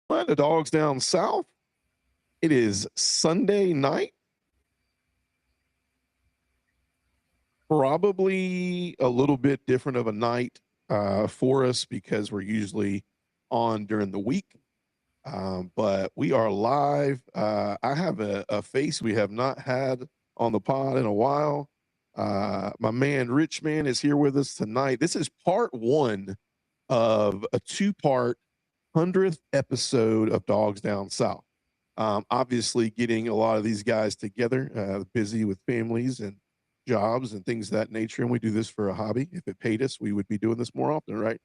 The Dogs Down South. It is Sunday night. Probably a little bit different of a night for us because we're usually on during the week. But we are live. I have a face we have not had on the pod in a while. My man Rich Man is here with us tonight. This is part one of a two-part 100th episode of Dogs Down South. Obviously, getting a lot of these guys together, busy with families and jobs and things of that nature. And we do this for a hobby. If it paid us, we would be doing this more often, right?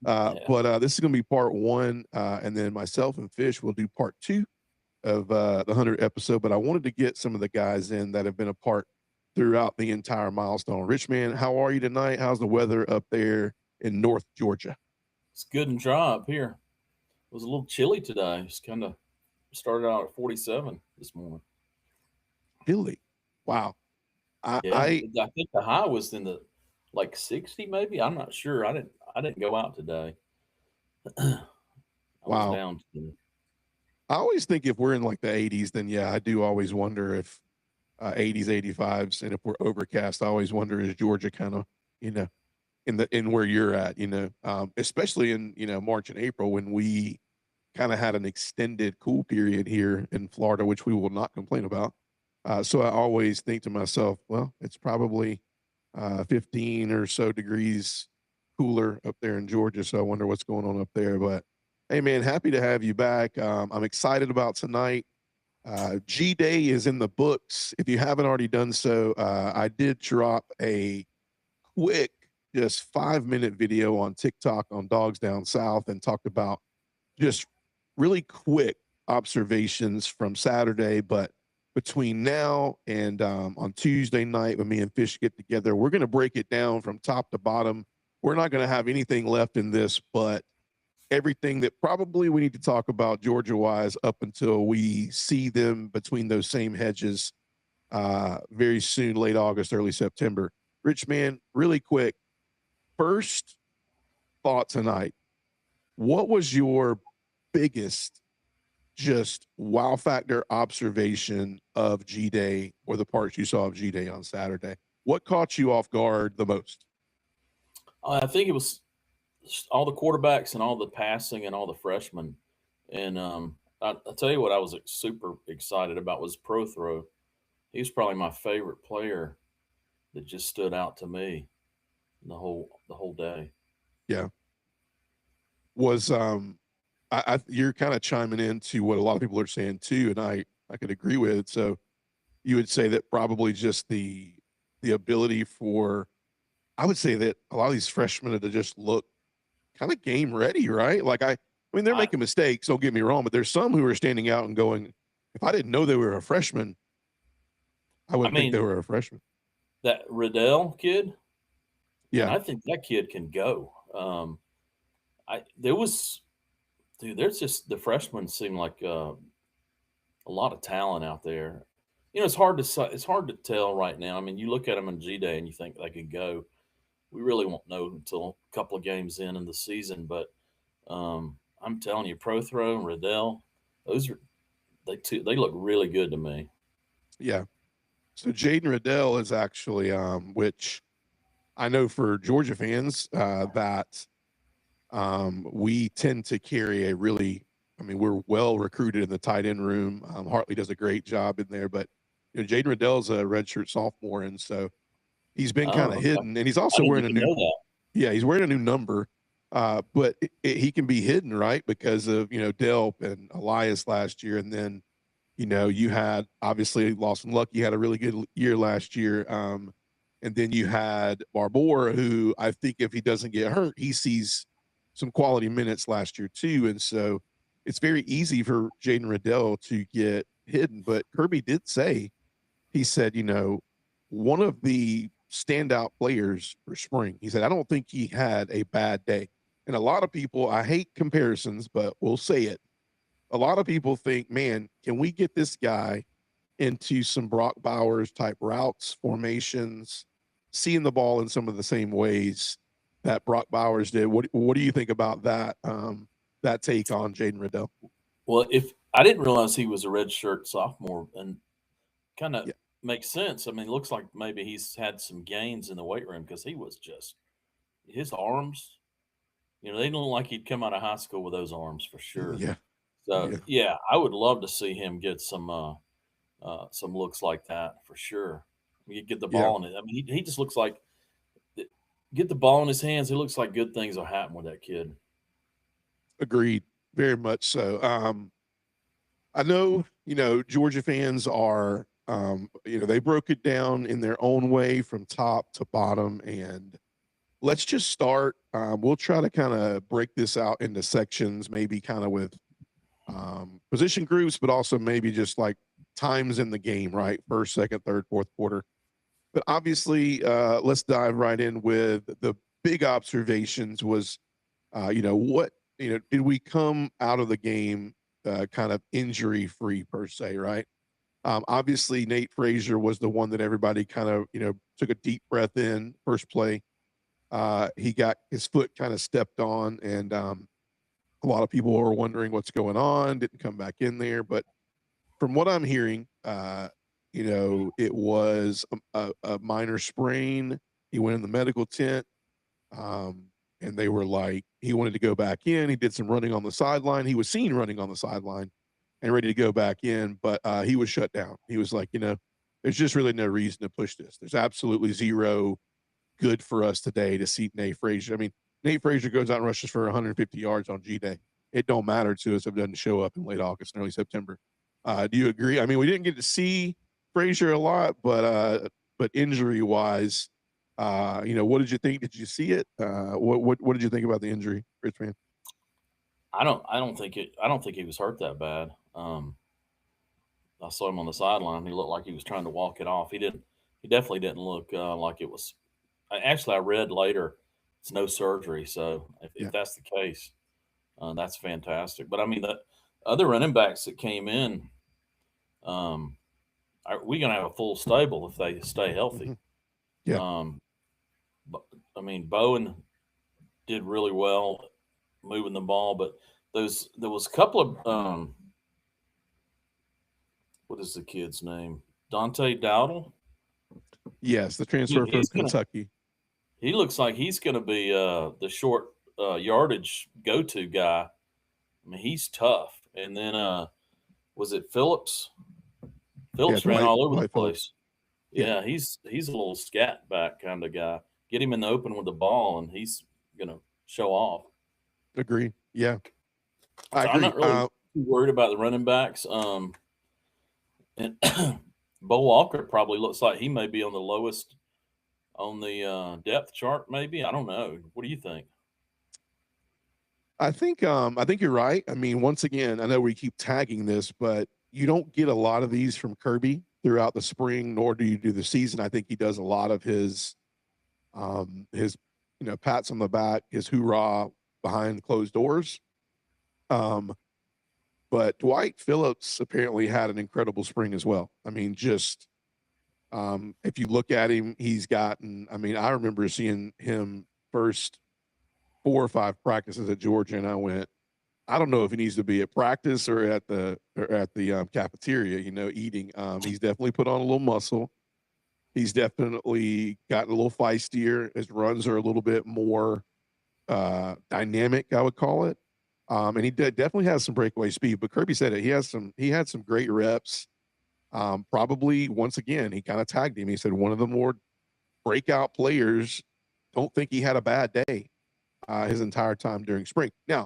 But this is going to be part one. And then myself and Fish will do part two of the 100th episode. But I wanted to get some of the guys in that have been a part throughout the entire milestone. Rich Man, how are you tonight? How's the weather up there in North Georgia? It's good and dry up here. It was a little chilly today. It's kind of started out at 47 this morning. Chilly. Wow. Yeah, I think the high was in the like 60 maybe. I'm not sure. I didn't go out today. I was Wow. down to I always think if we're in like the 80s, then yeah, I do always wonder if 80s, 85s, and if we're overcast, I always wonder is Georgia kind of, in where you're at, especially in March and April when we kind of had an extended cool period here in Florida, which we will not complain about. So I always think to myself, well, it's probably 15 or so degrees cooler up there in Georgia. So I wonder what's going on up there. But hey, man, happy to have you back. I'm excited about tonight. G Day is in the books. If you haven't already done so, I did drop a quick, just 5-minute video on TikTok on Dogs Down South and talked about just really quick observations from Saturday. But between now and on Tuesday night when me and Fish get together, we're going to break it down from top to bottom. We're not going to have anything left in this, but everything that probably we need to talk about Georgia-wise up until we see them between those same hedges very soon, late August, early September. Rich Man, really quick, first thought tonight. What was your biggest just wow factor observation of G-Day or the parts you saw of G-Day on Saturday? What caught you off guard the most? I think it was all the quarterbacks and all the passing and all the freshmen. And I'll tell you what I was super excited about was Prothrow. He was probably my favorite player that just stood out to me the whole day. Yeah. Was you're kind of chiming into what a lot of people are saying too, and I could agree with it. So you would say that probably just the ability for, I would say that a lot of these freshmen to just look kind of game ready, right? Like I mean, they're making mistakes. Don't get me wrong, but there's some who are standing out and going, if I didn't know they were a freshman, I wouldn't think they were a freshman. That Riddell kid, yeah, I think that kid can go. There's just the freshmen seem like a lot of talent out there. It's hard to tell right now. I mean, you look at them in G Day and you think they could go. We really won't know until a couple of games in the season. But I'm telling you, Prothrow and Riddell, they look really good to me. Yeah. So Jaden Riddell is actually, which I know for Georgia fans that we tend to carry we're well recruited in the tight end room. Hartley does a great job in there, but Jaden Riddell's a redshirt sophomore, and so he's been kind of hidden, and he's also wearing a new. Yeah, he's wearing a new number, but he can be hidden, right, because of Delp and Elias last year, and then you had obviously Lawson Lucky had a really good year last year, and then you had Barbour, who I think if he doesn't get hurt, he sees some quality minutes last year too, and so it's very easy for Jaden Riddell to get hidden. But Kirby did say, he said, one of the standout players for spring, he said, I don't think he had a bad day. And a lot of people, I hate comparisons, but we'll say it. A lot of people think, man, can we get this guy into some Brock Bowers type routes, formations, seeing the ball in some of the same ways that Brock Bowers did? What do you think about that? That take on Jaden Riddell? Well, if I didn't realize he was a redshirt sophomore, and kind of Yeah, makes sense. I mean, it looks like maybe he's had some gains in the weight room because he was just his arms. They don't look like he'd come out of high school with those arms for sure. yeah, So yeah, yeah, I would love to see him get some looks like that for sure. You get the yeah. ball in it. I mean, he just looks like get the ball in his hands. It looks like good things will happen with that kid. Agreed. Very much so. I know, Georgia fans are, they broke it down in their own way from top to bottom. And let's just start. We'll try to kind of break this out into sections, maybe kind of with position groups, but also maybe just like times in the game, right? First, second, third, fourth quarter. But obviously, let's dive right in with the big observations was, what, did we come out of the game kind of injury free per se, right? Obviously, Nate Frazier was the one that everybody kind of, took a deep breath in first play. He got his foot kind of stepped on, and a lot of people were wondering what's going on, didn't come back in there. But from what I'm hearing, it was a minor sprain. He went in the medical tent, um, and they were like, he wanted to go back in. He did some running on the sideline. He was seen running on the sideline and ready to go back in, but he was shut down. He was like, there's just really no reason to push this. There's absolutely zero good for us today to see Nate Frazier. I mean, Nate Frazier goes out and rushes for 150 yards on G Day. It don't matter to us if it doesn't show up in late August and early September. Do you agree? I mean, we didn't get to see Frazier a lot, but injury wise, what did you think? Did you see it? What did you think about the injury, Rich man? I don't think he was hurt that bad. I saw him on the sideline. He looked like he was trying to walk it off. He didn't. He definitely didn't look like it was. Actually, I read later it's no surgery. So if Yeah. that's the case, that's fantastic. But I mean, the other running backs that came in, um, we're gonna have a full stable if they stay healthy. Hmm. Yeah. Um, but, I mean, Bowen did really well moving the ball, but there was a couple of what is the kid's name? Dante Dowdle. Yes. The He, transfer from he's gonna. Kentucky. He looks like he's gonna be the short yardage go to guy. I mean, he's tough. And then was it Phillips? Yeah. Phillips ran Dwight, all over the Dwight Phillips. place. Yeah. Yeah, he's a little scat back kind of guy. Get him in the open with the ball, and he's gonna show off. Agree. Yeah. I So I'm agree. not really too worried about the running backs. And Bo Walker probably looks like he may be on the lowest on the depth chart. Maybe I don't know. What do you think? I think you're right. I mean, once again, I know we keep tagging this, but you don't get a lot of these from Kirby throughout the spring, nor do you do the season. I think he does a lot of his pats on the back, his hoorah behind closed doors. Um, but Dwight Phillips apparently had an incredible spring as well. I mean, just if you look at him, he's gotten. I mean, I remember seeing him first 4 or 5 practices at Georgia, and I went, I don't know if he needs to be at practice or at the cafeteria, eating. He's definitely put on a little muscle. He's definitely gotten a little feistier. His runs are a little bit more dynamic, I would call it. And he definitely has some breakaway speed. But Kirby said it. He had some great reps. Probably once again, he kind of tagged him. He said one of the more breakout players. Don't think he had a bad day his entire time during spring. Now,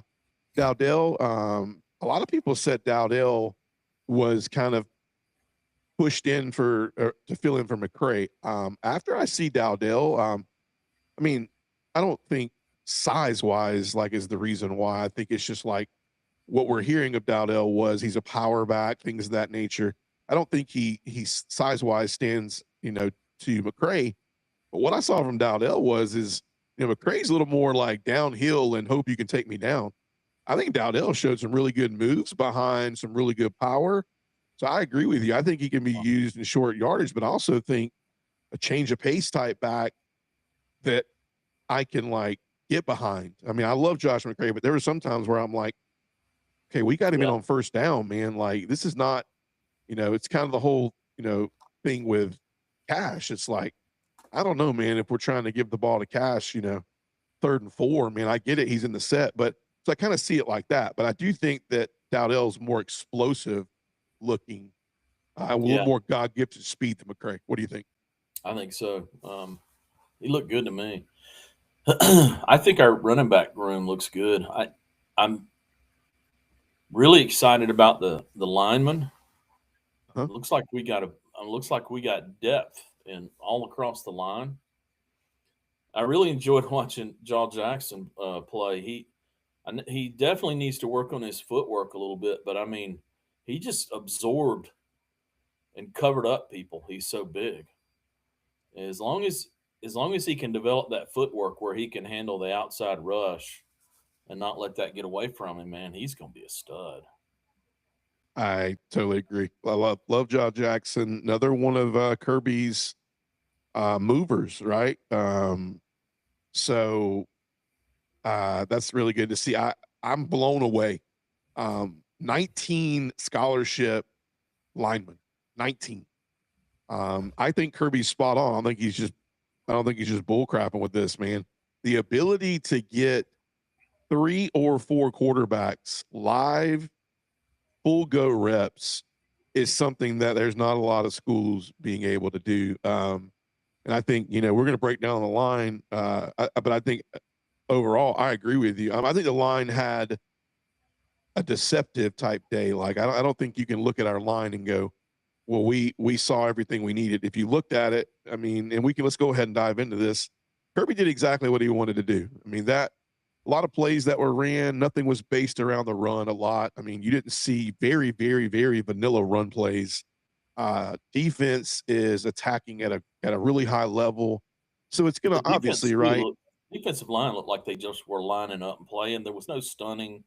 Dowdell, a lot of people said Dowdell was kind of pushed in to fill in for McCray. After I see Dowdell, I mean, I don't think size wise like is the reason why. I think it's just like what we're hearing of Dowdell was he's a power back, things of that nature. I don't think he size wise stands to McCray. But what I saw from Dowdell is McCray's a little more like downhill and hope you can take me down. I think Dowdell showed some really good moves behind some really good power. So I agree with you. I think he can be used in short yardage, but I also think a change of pace type back that I can like get behind. I mean, I love Josh McCray, but there were some times where I'm like, okay, we got him in Yeah. on first down, man. Like, this is not, it's kind of the whole, thing with Cash. It's like, I don't know, man, if we're trying to give the ball to Cash, 3rd and 4, man, I get it. He's in the set, but so I kind of see it like that. But I do think that Dowdell's more explosive looking, a little Yeah, more God gifted speed than McCray. What do you think? I think so. He looked good to me. I think our running back room looks good. I'm really excited about the linemen. Huh? Looks like we got looks like we got depth in all across the line. I really enjoyed watching Jaw Jackson play. He definitely needs to work on his footwork a little bit, but I mean, he just absorbed and covered up people. He's so big. As long as he can develop that footwork where he can handle the outside rush and not let that get away from him, man, he's going to be a stud. I totally agree. I love Jaw Jackson. Another one of Kirby's movers, right? So that's really good to see. I'm blown away. 19 scholarship linemen, 19. I think Kirby's spot on. I don't think he's just bull crapping with this, man. The ability to get 3 or 4 quarterbacks live full go reps is something that there's not a lot of schools being able to do. And I think, we're going to break down the line. But I think overall, I agree with you. I think the line had a deceptive type day. Like, I don't think you can look at our line and go, well, we saw everything we needed. If you looked at it, I mean, and let's go ahead and dive into this. Kirby did exactly what he wanted to do. I mean, that a lot of plays that were ran, nothing was based around the run a lot. I mean, you didn't see very, very, very vanilla run plays. Defense is attacking at a really high level. So it's gonna obviously, right? Defensive line looked like they just were lining up and playing. There was no stunning.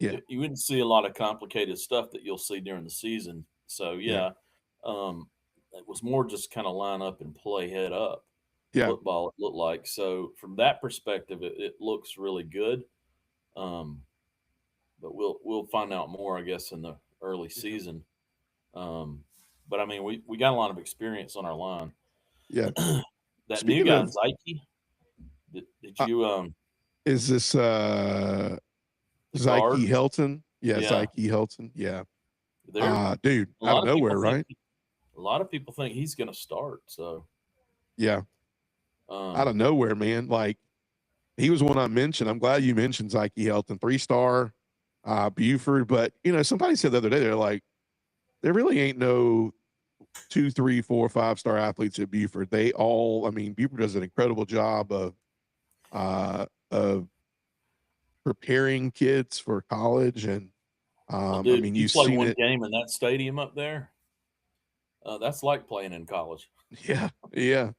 Yeah. You wouldn't see a lot of complicated stuff that you'll see during the season. So Yeah. yeah, it was more just kind of line up and play head up Yeah. football. It looked like. So from that perspective, it looks really good. Um, but we'll find out more, I guess, in the early Yeah. season. But I mean, we got a lot of experience on our line. Yeah. That new Speaking guy, of, Zyke, did uh, you is this the Zyke guard? Helton? Yeah, Yeah, Zyke Helton. Yeah. there. Dude, A out lot of of people nowhere, think right? a lot of people think he's going to start. So, Yeah. Out of um, nowhere, man. Like, he was one I mentioned. I'm glad you mentioned Zyke Helton, 3-star, Buford. But somebody said the other day, they're like, there really ain't no 2, 3, 4, 5-star athletes at Buford. They all, I mean, Buford does an incredible job of preparing kids for college, and well, I dude, if mean, you you've play seen one it. game in that stadium up there, that's like playing in college. Yeah, yeah.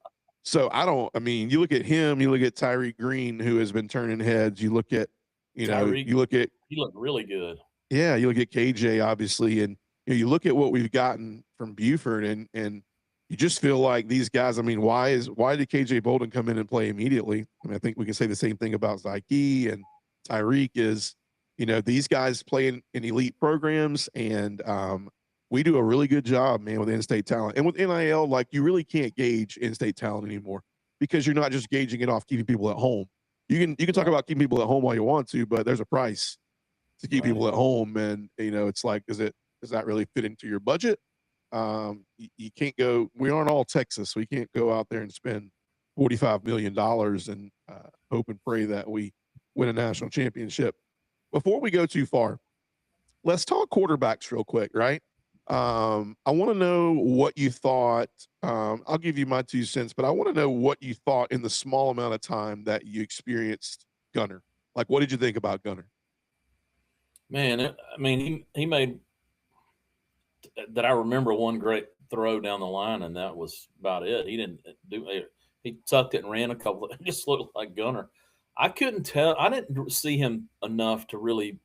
So I mean, you look at him, you look at Tyree Green, who has been turning heads. You look at, Tyreek, you look at, he looked really good. yeah, you look at KJ, obviously, and you look at what we've gotten from Buford, and you just feel like these guys. I mean, why did KJ Bolden come in and play immediately? I mean, I think we can say the same thing about Zyke and Tyreek. Is these guys play in elite programs, and we do a really good job, man, with in-state talent and with NIL. Like, you really can't gauge in-state talent anymore because you're not just gauging it off keeping people at home. You can talk Right, about keeping people at home all you want to, but there's a price to keep right. people at home. And it's like, does that really fit into your budget? You can't go. We aren't all Texas, so we can't go out there and spend $45 million and hope and pray that we win a national championship. Before we go too far, let's talk quarterbacks real quick, right? I want to know what you thought. I'll give you my 2 cents, but I want to know what you thought in the small amount of time that you experienced Gunner. Like, what did you think about Gunner? Man, I mean, he made that I remember one great throw down the line, and that was about it. He didn't do it. He tucked it and ran a couple. It just looked like Gunner. I couldn't tell. I didn't see him enough to really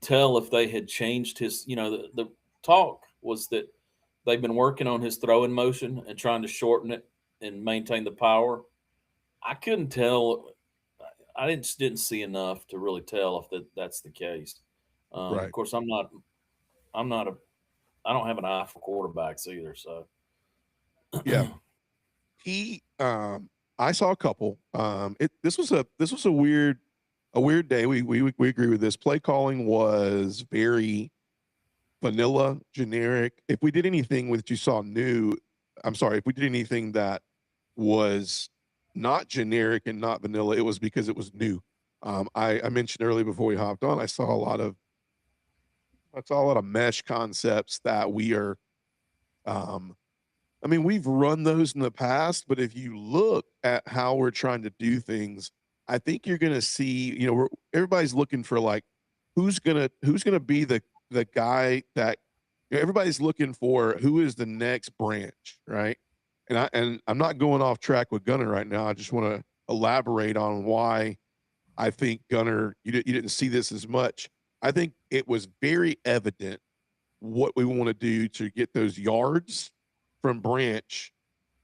tell if they had changed his. The talk was that they've been working on his throwing motion and trying to shorten it and maintain the power. I couldn't tell. I didn't see enough to really tell if that's the case. Of Right. course, I'm not a, I don't have an eye for quarterbacks either. So Yeah. He I saw a couple. This was a weird day. We agree with this. Play calling was very vanilla, generic. If we did anything with you saw new, I'm sorry, if we did anything that was not generic and not vanilla, it was because it was new. I mentioned earlier before we hopped on, I saw a lot of mesh concepts that we are um, I mean, we've run those in the past, but if you look at how we're trying to do things, I think you're going to see, everybody's looking for like who's going to be the guy that everybody's looking for who is the next branch, right? And I'm not going off track with Gunner right now. I just want to elaborate on why I think Gunner you didn't see this as much. I think it was very evident what we want to do to get those yards from Branch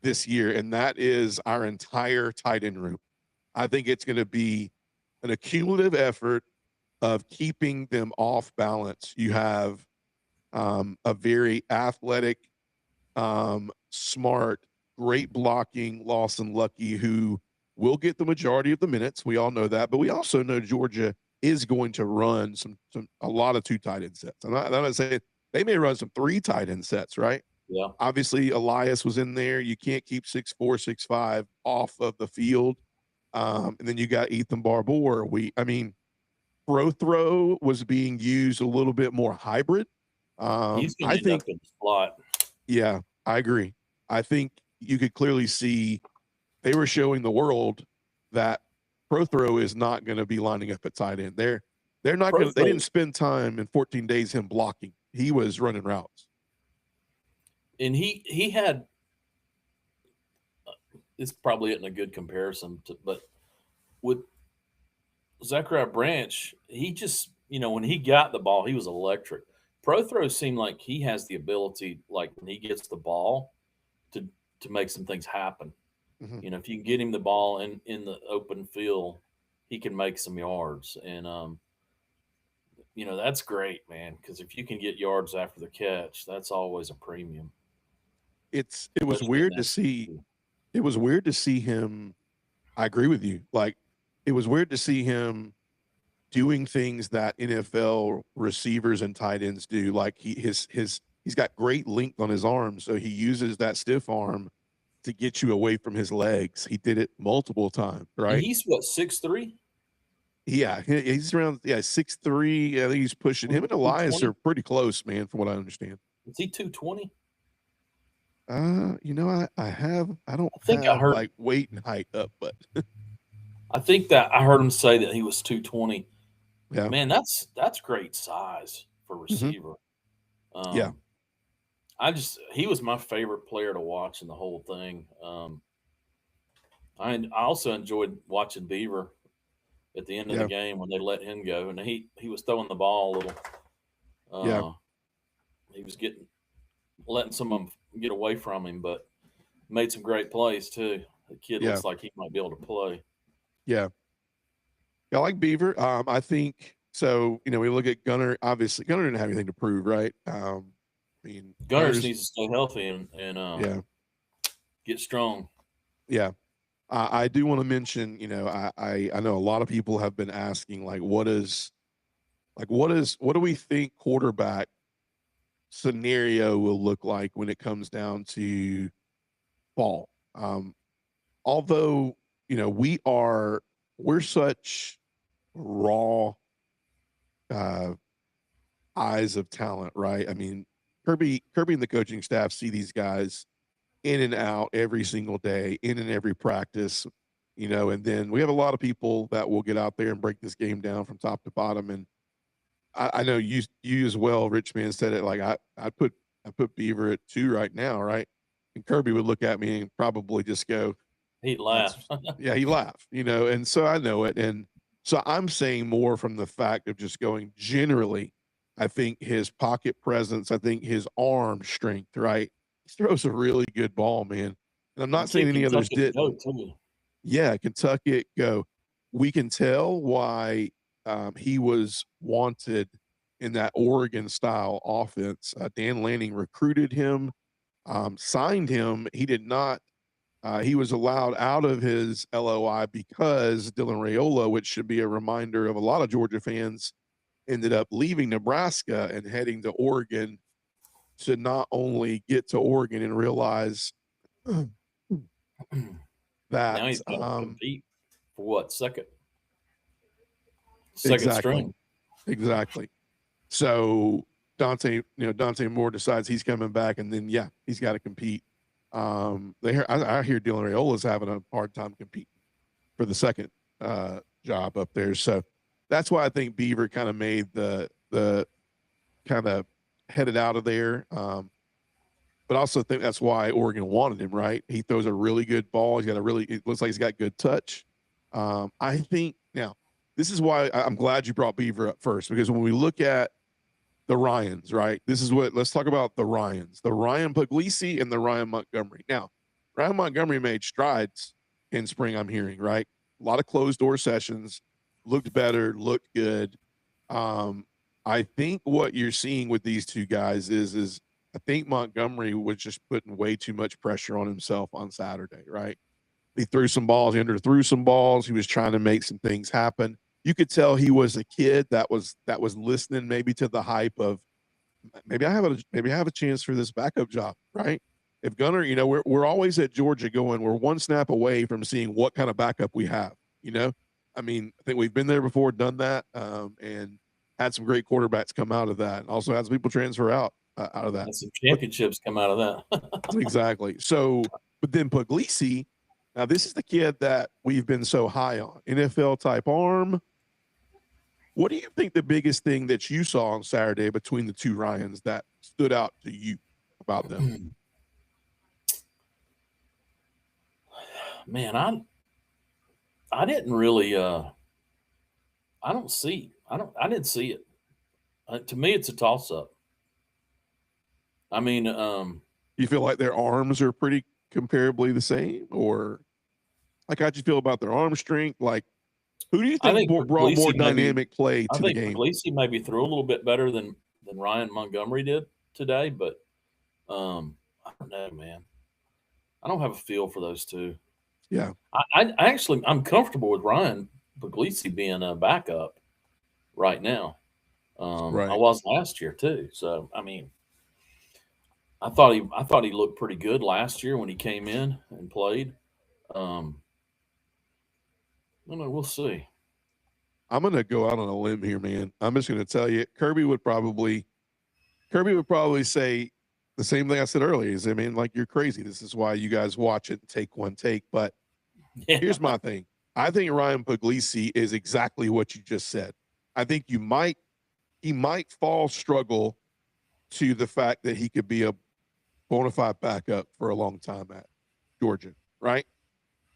this year, and that is our entire tight end room. I think it's going to be an accumulative effort of keeping them off balance. You have a very athletic, smart, great blocking Lawson Lucky who will get the majority of the minutes. We all know that, but we also know Georgia is going to run a lot of two tight end sets. I'm not saying they may run some three tight end sets, right? yeah, Obviously, Elias was in there. You can't keep 6'4", 6'5" off of the field. And then you got Ethan Barbour. Prothrow was being used a little bit more hybrid. he's going I to end up think, in the slot. yeah, I agree. I think you could clearly see they were showing the world that Prothrow is not going to be lining up at tight end. They're not going to. They Prothrow, didn't spend time in 14 days him blocking. He was running routes. and he had, this probably isn't a good comparison, but with Zachariah Branch, he just, when he got the ball, he was electric. Prothrow seemed like he has the ability, like when he gets the ball, to make some things happen. Mhm. If you can get him the ball in the open field, he can make some yards, and that's great, man. Because if you can get yards after the catch, that's always a premium, It was especially in weird to that. see. It was weird to see him. I agree with you. Like, it was weird to see him doing things that NFL receivers and tight ends do. Like he's got great length on his arm, so he uses that stiff arm to get you away from his legs. He did it multiple times, And right? he's what, 6'3", Yeah, he's around 6'3". I think he's pushing him and Elias 220? are pretty close, man, from what I understand. Is he 220? I don't I think I have heard. like weight and height up, but I think that I heard him say that he was 220. yeah. Man, that's great size for Hmm. receiver. Yeah. Um, he was my favorite player to watch in the whole thing. I also enjoyed watching Beaver at the end of the Yeah. game when they let him go, and he was throwing the ball a little. Yeah. Uh, he was letting some of them get away from him, but made some great plays too. The kid Yeah. looks like he might be able to play. Yeah. I like Beaver. I think so. We look at Gunner. Obviously, Gunner didn't have anything to prove, right? Gunners Gunner's, needs to stay healthy and yeah, get strong. yeah. I do want to mention, I know a lot of people have been asking, like, what do we think quarterback scenario will look like when it comes down to fall? Although, we're such raw uh eyes of talent, right? I mean, Kirby and the coaching staff see these guys in and out every single day, in and every practice, and then we have a lot of people that will get out there and break this game down from top to bottom. And I know you as well, Rich Man said it like I put Beaver at 2 right now, right? And Kirby would look at me and probably just go, He'd that's laugh. yeah, he laughed, and so I know it. And so I'm saying more from the fact of just going generally, I think his pocket presence, I think his arm strength, right? He throws a really good ball, man. And I'm The not saying kid any can tuck others it and go didn't. too. Yeah, Kentucky go. We can tell why he was wanted in that Oregon style offense. Dan Lanning recruited him, signed him. He did not. He was allowed out of his LOI because Dylan Raiola, which should be a reminder of a lot of Georgia fans, ended up leaving Nebraska and heading to Oregon to not only get to Oregon and realize Now that he's got to compete for what, second exactly, string. Exactly. So Dante Moore decides he's coming back, and then he's got to compete. I hear Dylan Raiola's having a hard time competing for the second job up there. So that's why I think Beaver kind of made the kind of headed out of there. But I also think that's why Oregon wanted him, right? He throws a really good ball. It looks like he's got good touch. I think now this is why I'm glad you brought Beaver up first, because when we look at the Ryans, right? Let's talk about the Ryans, the Ryan Puglisi and the Ryan Montgomery. Now, Ryan Montgomery made strides in spring, I'm hearing, right? A lot of closed door sessions, looked better, looked good. I think what you're seeing with these two guys is I think Montgomery was just putting way too much pressure on himself on Saturday, right? He threw some balls, he underthrew some balls. He was trying to make some things happen. You could tell he was a kid that was listening maybe to the hype of maybe I have a chance for this backup job, right? If Gunner, we're always at Georgia going, we're one snap away from seeing what kind of backup we have. I mean, I think we've been there before, done that, and had some great quarterbacks come out of that, and also had some people transfer out of that. And some championships come out of that. Exactly. So, but then Puglisi, now this is the kid that we've been so high on, NFL type arm. What do you think the biggest thing that you saw on Saturday between the two Ryans that stood out to you about them? Man, I didn't really I didn't see it. To me, it's a toss up. I mean, you feel like their arms are pretty comparably the same, or like how'd you feel about their arm strength? Like, who do you think brought more dynamic play to the game? I think Puglisi maybe threw a little bit better than Ryan Montgomery did today, but I don't know, man. I don't have a feel for those two. Yeah, I'm comfortable with Ryan Puglisi being a backup right now. right. I was last year too. So I mean, I thought he looked pretty good last year when he came in and played. I don't know. We'll see. I'm going to go out on a limb here, man. I'm just going to tell you, Kirby would probably say the same thing I said earlier. Is, I mean, like, you're crazy. This is why you guys watch it and take one take. But here's my thing. I think Ryan Puglisi is exactly what you just said. I think he might struggle to the fact that he could be a bona fide backup for a long time at Georgia, right?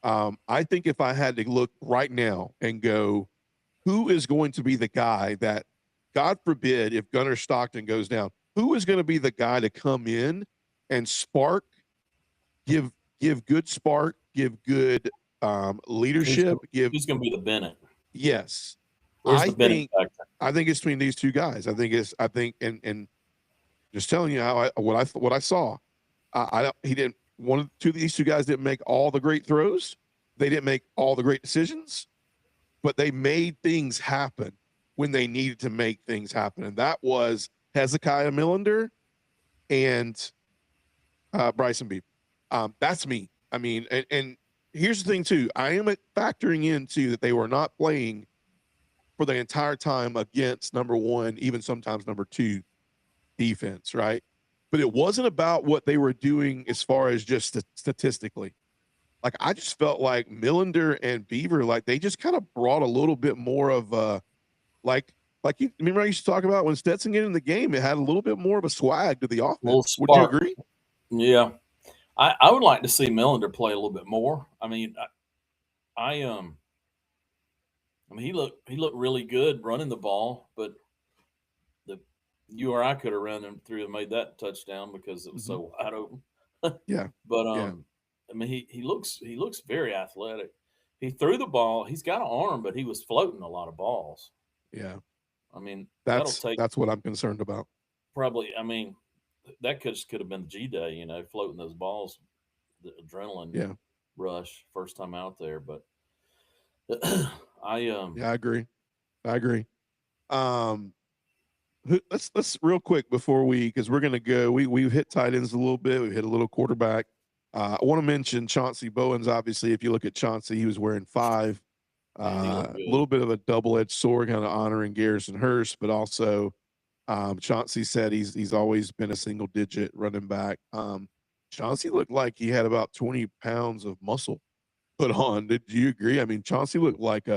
I think if I had to look right now and go, who is going to be the guy that, God forbid, if Gunnar Stockton goes down, who is going to be the guy to come in and spark, give good spark, give good leadership? Who's going to be the Bennett? Yes. Where's the Bennett factor? I think it's between these two guys. I think and just telling you how what I saw. These two guys didn't make all the great throws. They didn't make all the great decisions, but they made things happen when they needed to make things happen. And that was Hezekiah Millender and Bryson Beaver. That's me. I mean, and here's the thing too. I am factoring into that they were not playing for the entire time against number one, even sometimes number two defense, right? But it wasn't about what they were doing as far as just statistically. Like, I just felt like Millender and Beaver, like, they just kind of brought a little bit more of like you remember I used to talk about when Stetson get in the game, it had a little bit more of a swag to the offense. Would you agree? Yeah. I would like to see Millender play a little bit more. I mean, I mean, he looked really good running the ball, but you or I could have run him through and made that touchdown because it was so wide open. Yeah. But I mean, he looks very athletic. He threw the ball. He's got an arm, but he was floating a lot of balls. Yeah. I mean, that'll take That's what I'm concerned about. probably. I mean, that could have been G Day, floating those balls, the adrenaline Yeah. rush first time out there. But I Yeah, I agree. I agree. Um, let's real quick before because we're gonna go. We've hit tight ends a little bit. We've hit a little quarterback. I want to mention Chauncey Bowens. Obviously, if you look at Chauncey, he was wearing 5. man, he looked A good. little bit of a double-edged sword, kind of honoring Garrison Hurst, but also Chauncey said he's always been a single-digit running back. Chauncey looked like he had about 20 pounds of muscle put on. Did you agree? I mean, Chauncey looked like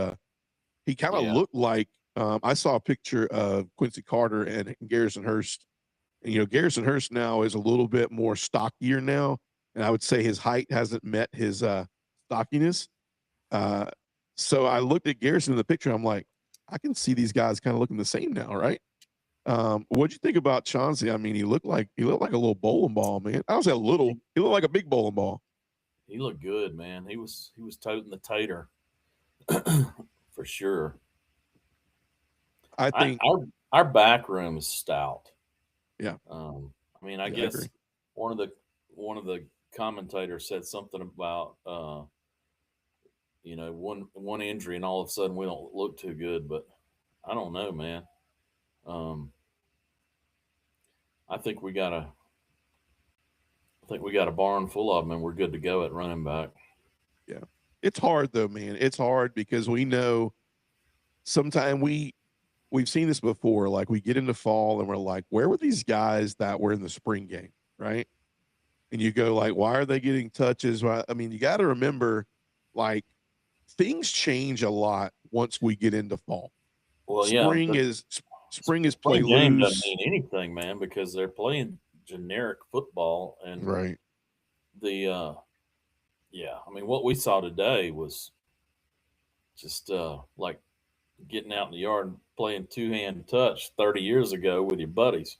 he kind of Yeah, looked like I saw a picture of Quincy Carter and Garrison Hurst. And, Garrison Hurst now is a little bit more stockier now. And I would say his height hasn't met his stockiness. So I looked at Garrison in the picture. I'm like, I can see these guys kind of looking the same now, right? What'd you think about Chauncey? I mean, he looked like a little bowling ball, man. I don't say a little. He looked like a big bowling ball. he looked good, man. He was toting the tater for sure. I think, Our back room is stout. yeah, I mean, I yeah, I agree. guess one of the commentators said something about one injury and all of a sudden we don't look too good, but I don't know, man. Um, I think we got a barn full of them, and we're good to go at running back. Yeah, it's hard though, man. It's hard because we know sometimes we've seen this before. Like we get into fall and we're like, where were these guys that were in the spring game, right? And you go like, why are they getting touches? Well, I mean, you got to remember, like things change a lot once we get into fall. Well, yeah, Spring the is play spring game doesn't loose, mean anything, man, because they're playing generic football, and right? the yeah, I mean, what we saw today was just like getting out in the yard and playing two hand touch 30 years ago with your buddies,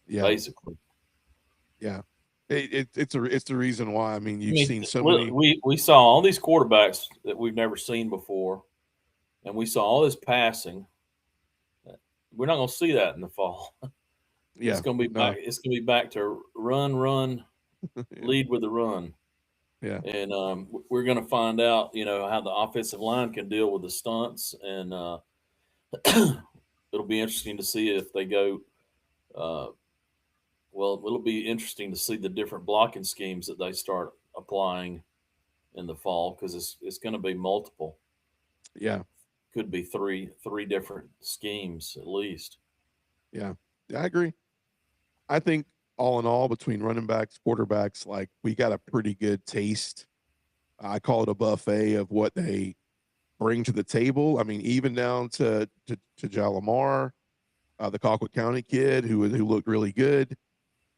Yeah, basically. yeah. It's the reason why. I mean, I you've mean, seen so look, many. we saw all these quarterbacks that we've never seen before, and we saw all this passing. We're not going to see that in the fall. It's Yeah, going to be back. no, It's going to be back to run, yeah, lead with the run, yeah, and we're going to find out, how the offensive line can deal with the stunts, and it'll be interesting to see if they go. Uh, well, it'll be interesting to see the different blocking schemes that they start applying in the fall because it's going to be multiple. yeah, Could be three different schemes at least. yeah. I agree. I think all in all, between running backs, quarterbacks, like we got a pretty good taste. I call it a buffet of what they bring to the table. I mean, even down to Jalamar, the Colquitt County kid who looked really good,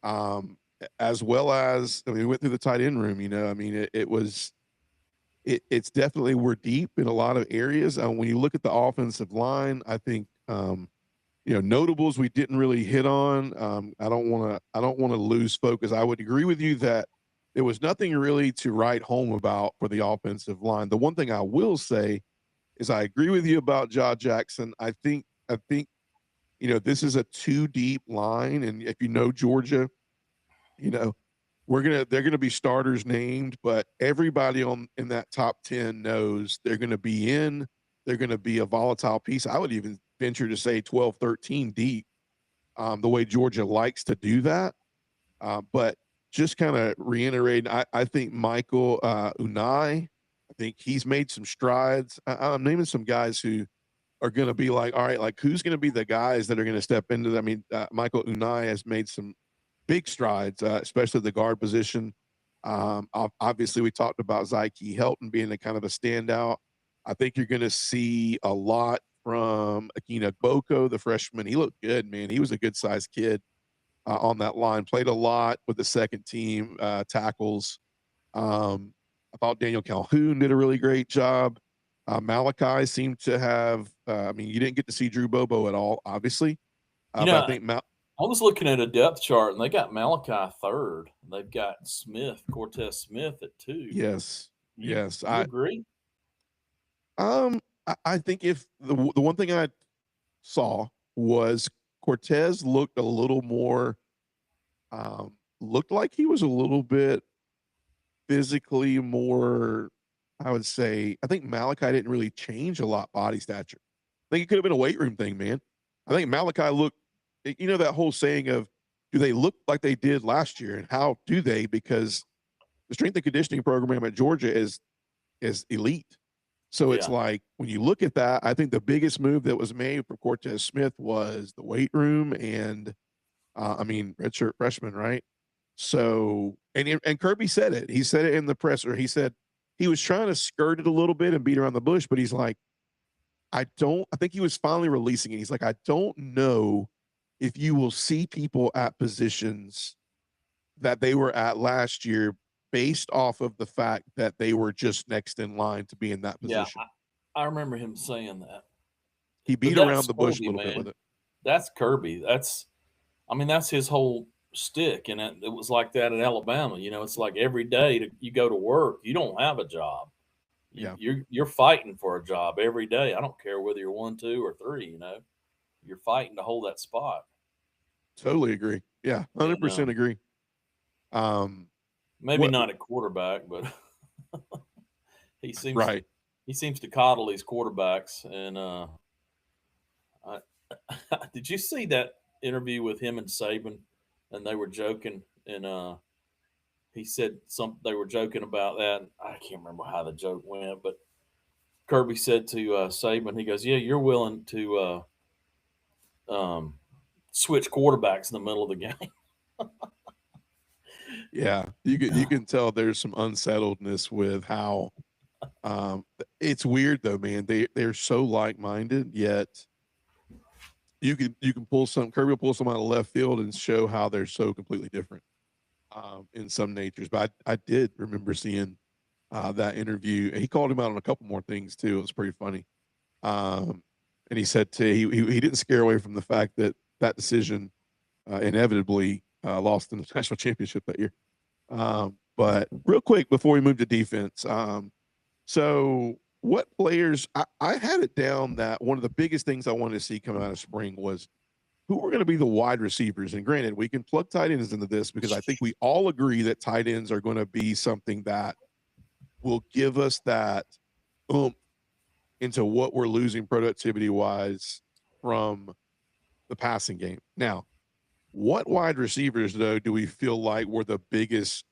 as well as I mean, we went through the tight end room. I mean, it's definitely we're deep in a lot of areas. When you look at the offensive line, I think notables we didn't really hit on. I don't want to lose focus. I would agree with you that there was nothing really to write home about for the offensive line. The one thing I will say is I agree with you about Jaw Jackson. I think this is a too deep line, and if you know Georgia, you know they're gonna be starters named, but everybody in that top 10 knows they're gonna be in. They're gonna be a volatile piece. I would even venture to say 12, 13 deep. The way Georgia likes to do that, but just kind of reiterating, I think Michael Unai, I think he's made some strides. I'm naming some guys who are going to be like, all right, like who's going to be the guys that are going to step into that? I mean, Michael Unai has made some big strides, especially the guard position. Obviously, we talked about Zyke Helton being a kind of a standout. I think you're going to see a lot from Akina Boko, the freshman. He looked good, man. He was a good sized kid on that line. Played a lot with the second team tackles. I thought Daniel Calhoun did a really great job. Malachi seemed to have. I mean, you didn't get to see Drew Bobo at all, obviously, You but I know, think I was looking at a depth chart, and they got Malachi third. They've got Cortez Smith at two. yes, You yes. you agree? I think if the one thing I saw was Cortez looked a little more, looked like he was a little bit physically more, I would say. I think Malachi didn't really change a lot body stature. I think it could have been a weight room thing, man. I think Malachi looked, you know, that whole saying of, do they look like they did last year? And how do they? Because the strength and conditioning program at Georgia is elite. So it's Yeah. like when you look at that, I think the biggest move that was made for Cortez Smith was the weight room and redshirt freshman, right? So and Kirby said it. He said it in the presser. He said he was trying to skirt it a little bit and beat around the bush, but he's like, I think he was finally releasing it. He's like, I don't know if you will see people at positions that they were at last year based off of the fact that they were just next in line to be in that Yeah. position. I remember him saying that. He But beat that's around the bush a Kirby, little bit with man. it. That's Kirby. That's his whole stick. And it was like that in Alabama. You know, it's like every day you go to work, you don't have a job. Yeah, You're fighting for a job every day. I don't care whether you're 1, 2, or 3. You know, you're fighting to hold that spot. totally agree. Yeah, And 100% agree. maybe What not at quarterback, but he seems right. he seems to coddle these quarterbacks. And I, did you see that interview with him and Saban? And they were joking, and he said they were joking about that. I can't remember how the joke went, but Kirby said to Saban, he goes, "Yeah, you're willing to um, switch quarterbacks in the middle of the game." Yeah, you can tell there's some unsettledness with how it's weird though, man. They're so like-minded, yet you can pull some Kirby will pull some out of left field and show how they're so completely different in some natures. But I did remember seeing that interview. And he called him out on a couple more things too. It was pretty funny. And he said he didn't scare away from the fact that that decision inevitably lost in the national championship that year. But real quick before we move to defense, so what players I had it down that one of the biggest things I wanted to see coming out of spring was who were going to be the wide receivers. And granted, we can plug tight ends into this because I think we all agree that tight ends are going to be something that will give us that into what we're losing productivity wise from the passing game. Now, what wide receivers though do we feel like were the biggest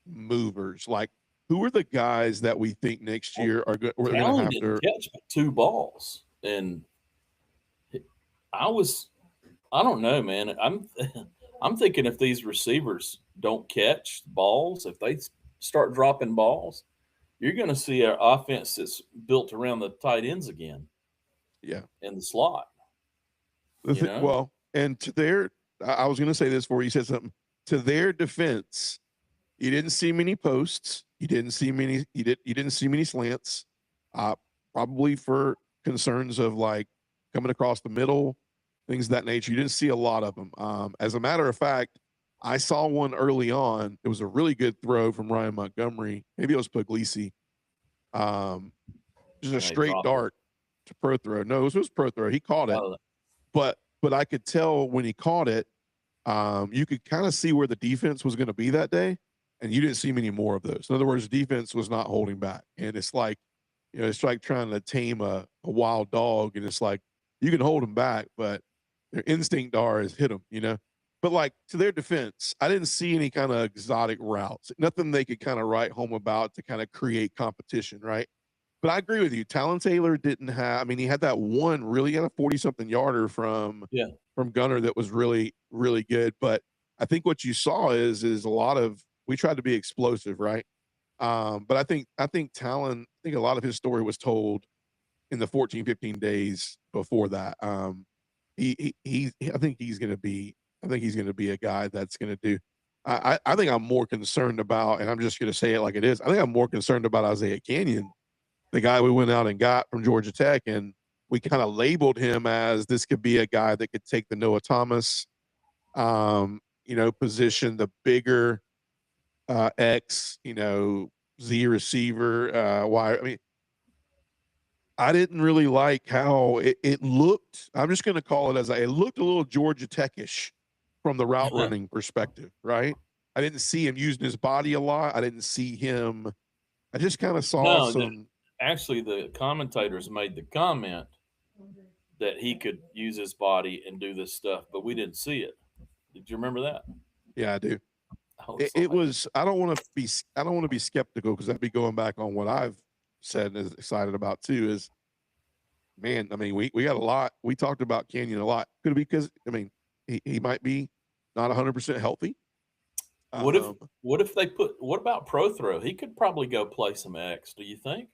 movers? Like, who are the guys that we think next year we're going to Talon have didn't to? catch but 2 balls, and I was I don't know, man. I'm thinking if these receivers don't catch balls, if they start dropping balls, you're going to see an offense that's built around the tight ends again Yeah. in the slot. You know, Well, and to their, I was going to say this before you said something. To their defense, you didn't see many posts. You didn't see many. You didn't see many slants. Uh, Probably for concerns of like coming across the middle, things of that nature. You didn't see a lot of them. As a matter of fact, I saw one early on. It was a really good throw from Ryan Montgomery. Maybe it was Puglisi. Just a and they straight dropped it. dart to pro throw. No, it was pro throw. He caught it, Oh, but I could tell when he caught it, you could kind of see where the defense was going to be that day, and you didn't see many more of those. In other words, defense was not holding back, and it's like, it's like trying to tame a wild dog, and it's like you can hold them back, but their instinct are is hit them, But like to their defense, I didn't see any kind of exotic routes, nothing they could kind of write home about to kind of create competition, right? But I agree with you. Talon Taylor didn't have. I mean, he had that one really had a 40-something yarder yeah. from Gunner that was really really good. But I think what you saw is a lot of we tried to be explosive, right? But I think Talon. I think a lot of his story was told in the 14, 15 days before that. I think he's going to be. I think he's going to be a guy that's going to do. I think I'm more concerned about, and I'm just going to say it like it is. I think I'm more concerned about Isaiah Canyon, the guy we went out and got from Georgia Tech, and we kind of labeled him as this could be a guy that could take the Noah Thomas, position, the bigger X, Z receiver. Why? I mean, I didn't really like how it looked. I'm just going to call it as it looked a little Georgia Tech-ish from the route running perspective, right? I didn't see him using his body a lot. I didn't see him. I just kind of saw No, some. actually, the commentators made the comment that he could use his body and do this stuff, but we didn't see it. Did you remember that? Yeah, I do. I was It like, was. I don't want to be. I don't want to be skeptical because I'd be going back on what I've said and is excited about too. Is man, I mean, we got a lot. We talked about Canyon a lot. Could it be because I mean, he might be not 100% healthy. what if Um, what if they put what about Prothrow? He could probably go play some X. Do you think?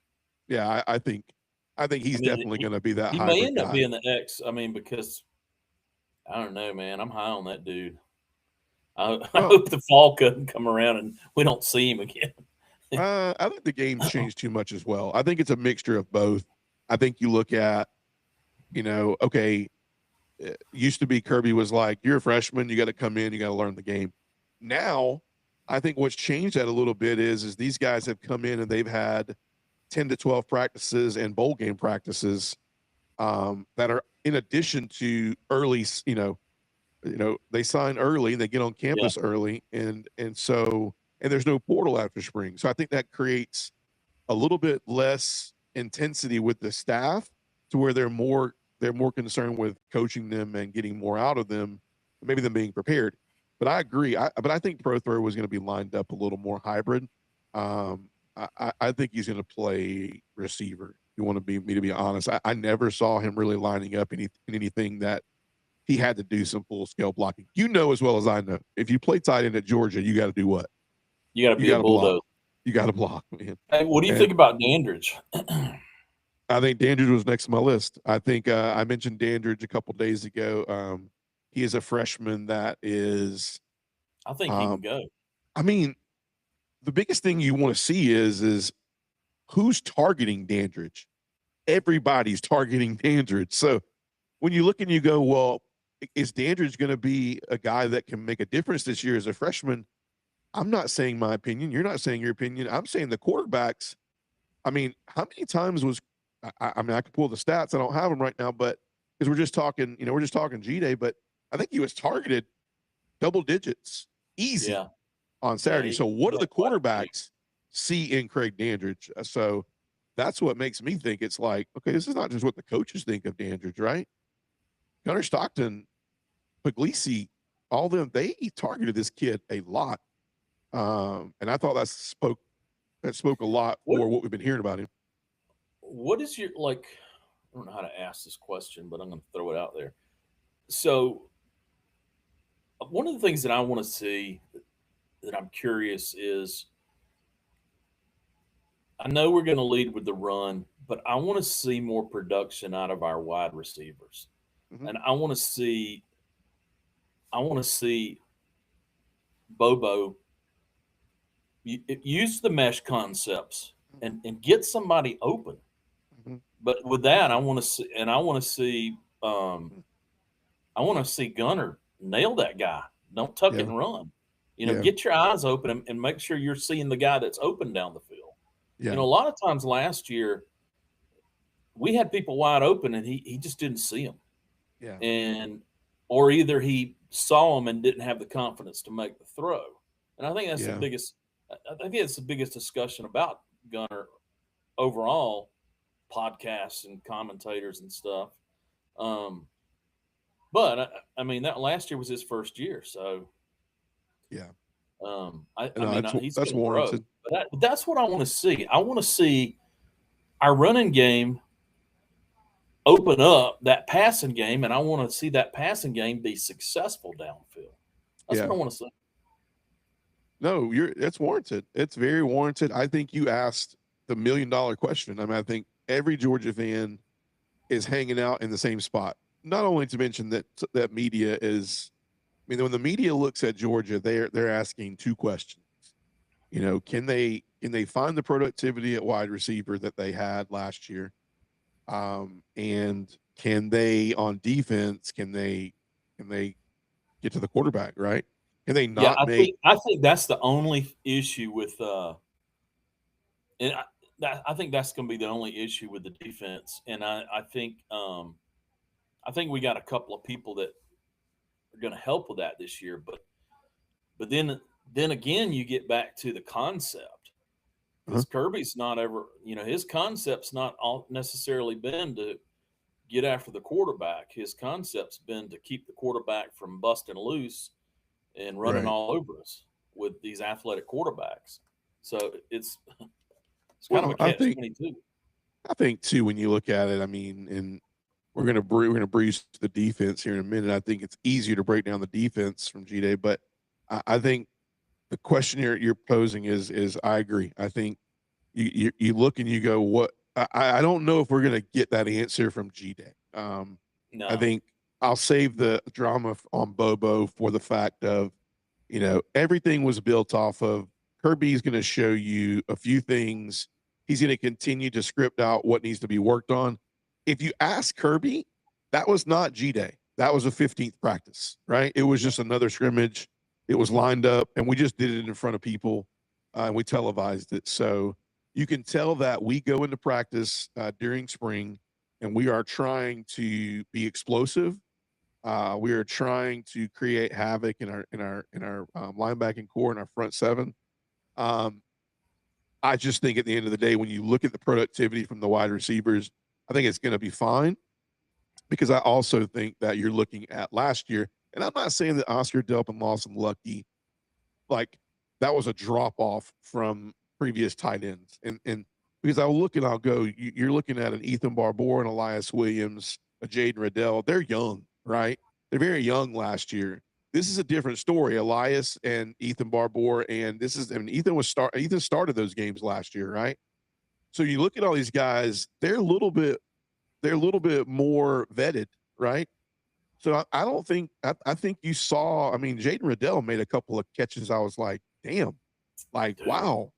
yeah, I think I he's mean, definitely going to be that he may hybrid end up guy. being the X. I mean, because I don't know, man. I'm high on that dude. I Well, hope the fall couldn't come around and we don't see him again. I think the game's changed too much as well. I think it's a mixture of both. I think you look at, okay, used to be Kirby was like, you're a freshman, you got to come in, you got to learn the game. Now, I think what's changed that a little bit is these guys have come in and they've had 10 to 12 practices and bowl game practices that are in addition to early, they sign early, they get on Yeah, campus early, and there's no portal after spring. So I think that creates a little bit less intensity with the staff to where they're more concerned with coaching them and getting more out of them, maybe them being prepared. But I agree. But I think Prothrow was going to be lined up a little more hybrid. I think he's going to play receiver. You want to be me to be honest. I never saw him really lining up in anything that he had to do some full scale blocking. You know as well as I know, if you play tight end at Georgia, you got to do what? you got to You be a got to block. bulldozer. You got to block, man. Hey, what do you And think about Dandridge? I think Dandridge was next on my list. I think I mentioned Dandridge a couple days ago. He is a freshman that is. I think he can Um, go. I mean, the biggest thing you want to see is who's targeting Dandridge. Everybody's targeting Dandridge. So when you look and you go, well, is Dandridge going to be a guy that can make a difference this year as a freshman? I'm not saying my opinion. You're not saying your opinion. I'm saying the quarterbacks. I mean, how many times was I mean, I can pull the stats. I don't have them right now, but because we're just talking G Day, but I think he was targeted double digits easy Yeah, on yeah. Saturday. So what He do the had quite a game. quarterbacks see in Craig Dandridge? So that's what makes me think it's like, okay, this is not just what the coaches think of Dandridge, right? Gunnar Stockton, Puglisi, all of them, they targeted this kid a lot. And I thought that spoke a lot What for what we've been hearing about him. what is your like? I don't know how to ask this question, but I'm going to throw it out there. So one of the things that I want to see that I'm curious is I know we're going to lead with the run, but I want to see more production out of our wide receivers, Mm-hmm. and I want to see Bobo use the mesh concepts and get somebody open. Mm-hmm. But with that, um, I want to see Gunner nail that guy. Don't tuck it Yeah, and run. yeah, Get your eyes open and make sure you're seeing the guy that's open down the field. yeah, A lot of times last year we had people wide open and he just didn't see them, yeah, and or either he saw them and didn't have the confidence to make the throw. And I think that's the yeah, biggest. I think it's the biggest discussion about Gunner overall, podcasts and commentators and stuff. Um, but I mean that last year was his first year, so yeah. I No, mean he's that's going to grow. warranted. But that's what I want to see. I want to see our running game open up that passing game, and I want to see that passing game be successful downfield. That's what Yeah. I want to see. No, it's warranted. It's very warranted. I think you asked the $1 million question. I mean, I think every Georgia fan is hanging out in the same spot. Not only to mention that media is. I mean, when the media looks at Georgia, they're asking two questions. Can they find the productivity at wide receiver that they had last year? And can they on defense? Can they get to the quarterback? Right? Can they Yeah, not I make? think I think that's the only issue with and I think that's going to be the only issue with the defense, and I think we got a couple of people that are going to help with that this year. But then again, you get back to the concept, Uh-huh. because Kirby's not ever, his concept's not all necessarily been to get after the quarterback. His concept's been to keep the quarterback from busting loose and running Right. all over us with these athletic quarterbacks. So it's kind of Well, a catch 22. I think too, when you look at it, I mean, and we're gonna breeze to the defense here in a minute. I think it's easier to break down the defense from G Day, but I think the question you're posing is I agree. I think you look and you go, what I don't know if we're gonna get that answer from G Day. I No, think I'll save the drama on Bobo for the fact of, everything was built off of Kirby's going to show you a few things. He's going to continue to script out what needs to be worked on. If you ask Kirby, that was not G Day. That was a 15th practice, right? It was just another scrimmage. It was lined up, and we just did it in front of people, and we televised it. So you can tell that we go into practice during spring, and we are trying to be explosive. We are trying to create havoc in our linebacking core and our front seven. Um, I just think at the end of the day, when you look at the productivity from the wide receivers, I think it's going to be fine, because I also think that you're looking at last year, and I'm not saying that Oscar Delp and Lawson Lucky, like, that was a drop off from previous tight ends, and because I'll look and I'll go, you're looking at an Ethan Barbour and Elias Williams, a Jaden Riddell. They're young, right? They're very young last year. This is a different story. Elias and Ethan Barbour, and Ethan started those games last year, right? So you look at all these guys, they're a little bit more vetted, right? So I don't think I think you saw. I mean, Jaden Riddell made a couple of catches. I was like, damn, like dude. wow,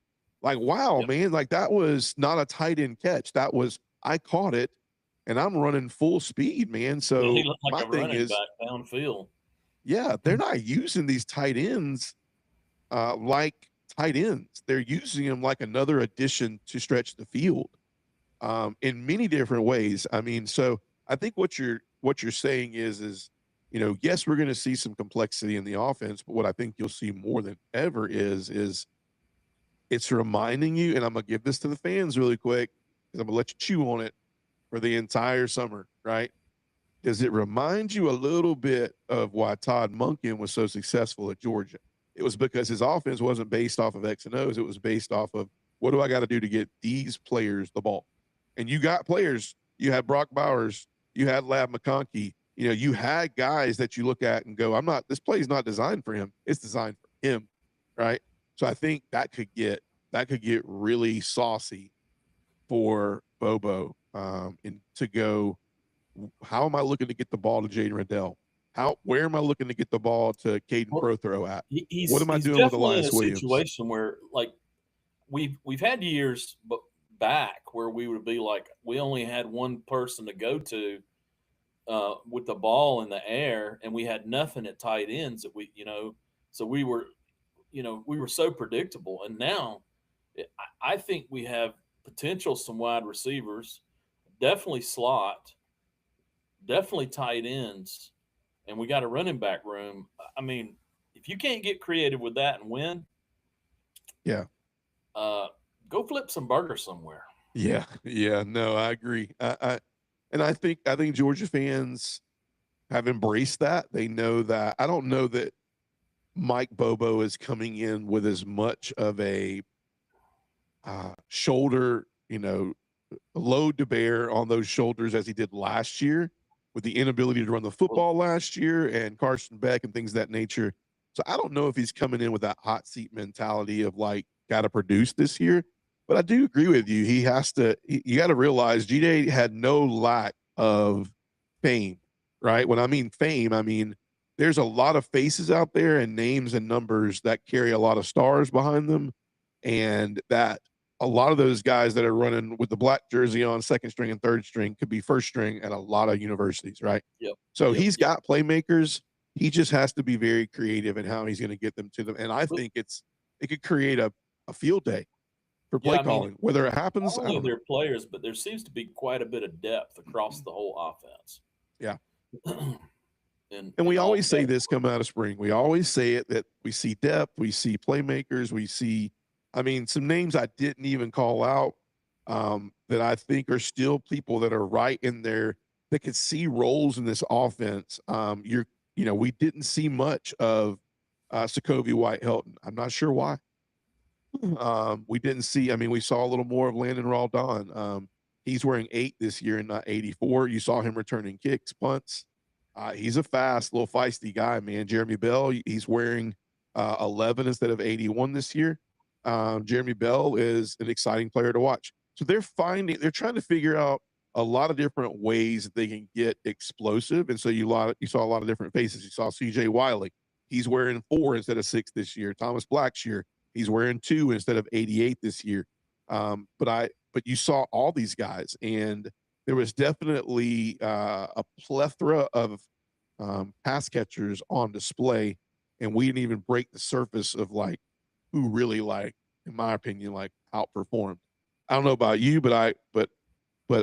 Yep. man, like that was not a tight end catch. That was, I caught it, and I'm running full speed, man. Yeah, he So looked like my a thing running is, back downfield. yeah, they're not using these tight ends like tight ends. They're using them like another addition to stretch the field in many different ways. I mean, so I think what you're saying is yes, we're going to see some complexity in the offense, but what I think you'll see more than ever is it's reminding you, and I'm gonna give this to the fans really quick because I'm gonna let you chew on it for the entire summer, right? Does it remind you a little bit of why Todd Monken was so successful at Georgia? It was because his offense wasn't based off of X and O's. It was based off of, what do I got to do to get these players the ball? And you got players. You had Brock Bowers. You had Lab McConkey. You had guys that you look at and go, this play is not designed for him. It's designed for him, right? So I think that could get really saucy for Bobo, and to go, how am I looking to get the ball to Jaden Riddell? Where am I looking to get the ball to Caden Well, Prothro at? What he's am I he's doing with definitely in a Elias Williams? situation where, like, we've had years back where we would be like, we only had one person to go to with the ball in the air, and we had nothing at tight ends that so we were so predictable. And now I think we have potential, some wide receivers, definitely slot, definitely tight ends, and we got a running back room. I mean, if you can't get creative with that and win, Yeah. uh, go flip some burgers somewhere. Yeah. Yeah. No, I agree. And I think Georgia fans have embraced that. They know that. I don't know that Mike Bobo is coming in with as much of a shoulder, load to bear on those shoulders as he did last year, with the inability to run the Well, football last year and Carson Beck and things of that nature. So I don't know if he's coming in with that hot seat mentality of, like, got to produce this year. But I do agree with you. He has to. You got to realize G-Day had no lack of fame, right? When I mean fame, I mean there's a lot of faces out there and names and numbers that carry a lot of stars behind them, and that a lot of those guys that are running with the black jersey on second string and third string could be first string at a lot of universities, right? yep, So yep, he's yep. got playmakers. He just has to be very creative in how he's going to get them to them. And I But think it could create a field day. for Yeah, play I mean, calling. Whether it not happens, I only are don't know. there players, but there seems to be quite a bit of depth across the whole offense. Yeah. and And we all always say this coming out of spring. We always say it that we see depth, we see playmakers, we see, I mean, some names I didn't even call out that I think are still people that are right in there that could see roles in this offense. We didn't see much of Sokovia White Helton. I'm not sure why. We didn't see, I mean, we saw a little more of Landon Raldon. He's wearing 8 this year and not 84. You saw him returning kicks, punts. He's a fast, little feisty guy, man. Jeremy Bell, he's wearing 11 instead of 81 this year. Jeremy Bell is an exciting player to watch. So they're trying to figure out a lot of different ways that they can get explosive. And so you saw a lot of different faces. You saw CJ Wiley. He's wearing 4 instead of 6 this year. Thomas Blackshear, he's wearing 2 instead of 88 this year. But you saw all these guys, and there was definitely a plethora of pass catchers on display, and we didn't even break the surface of like who really, like, in my opinion, like outperformed. I don't know about you, but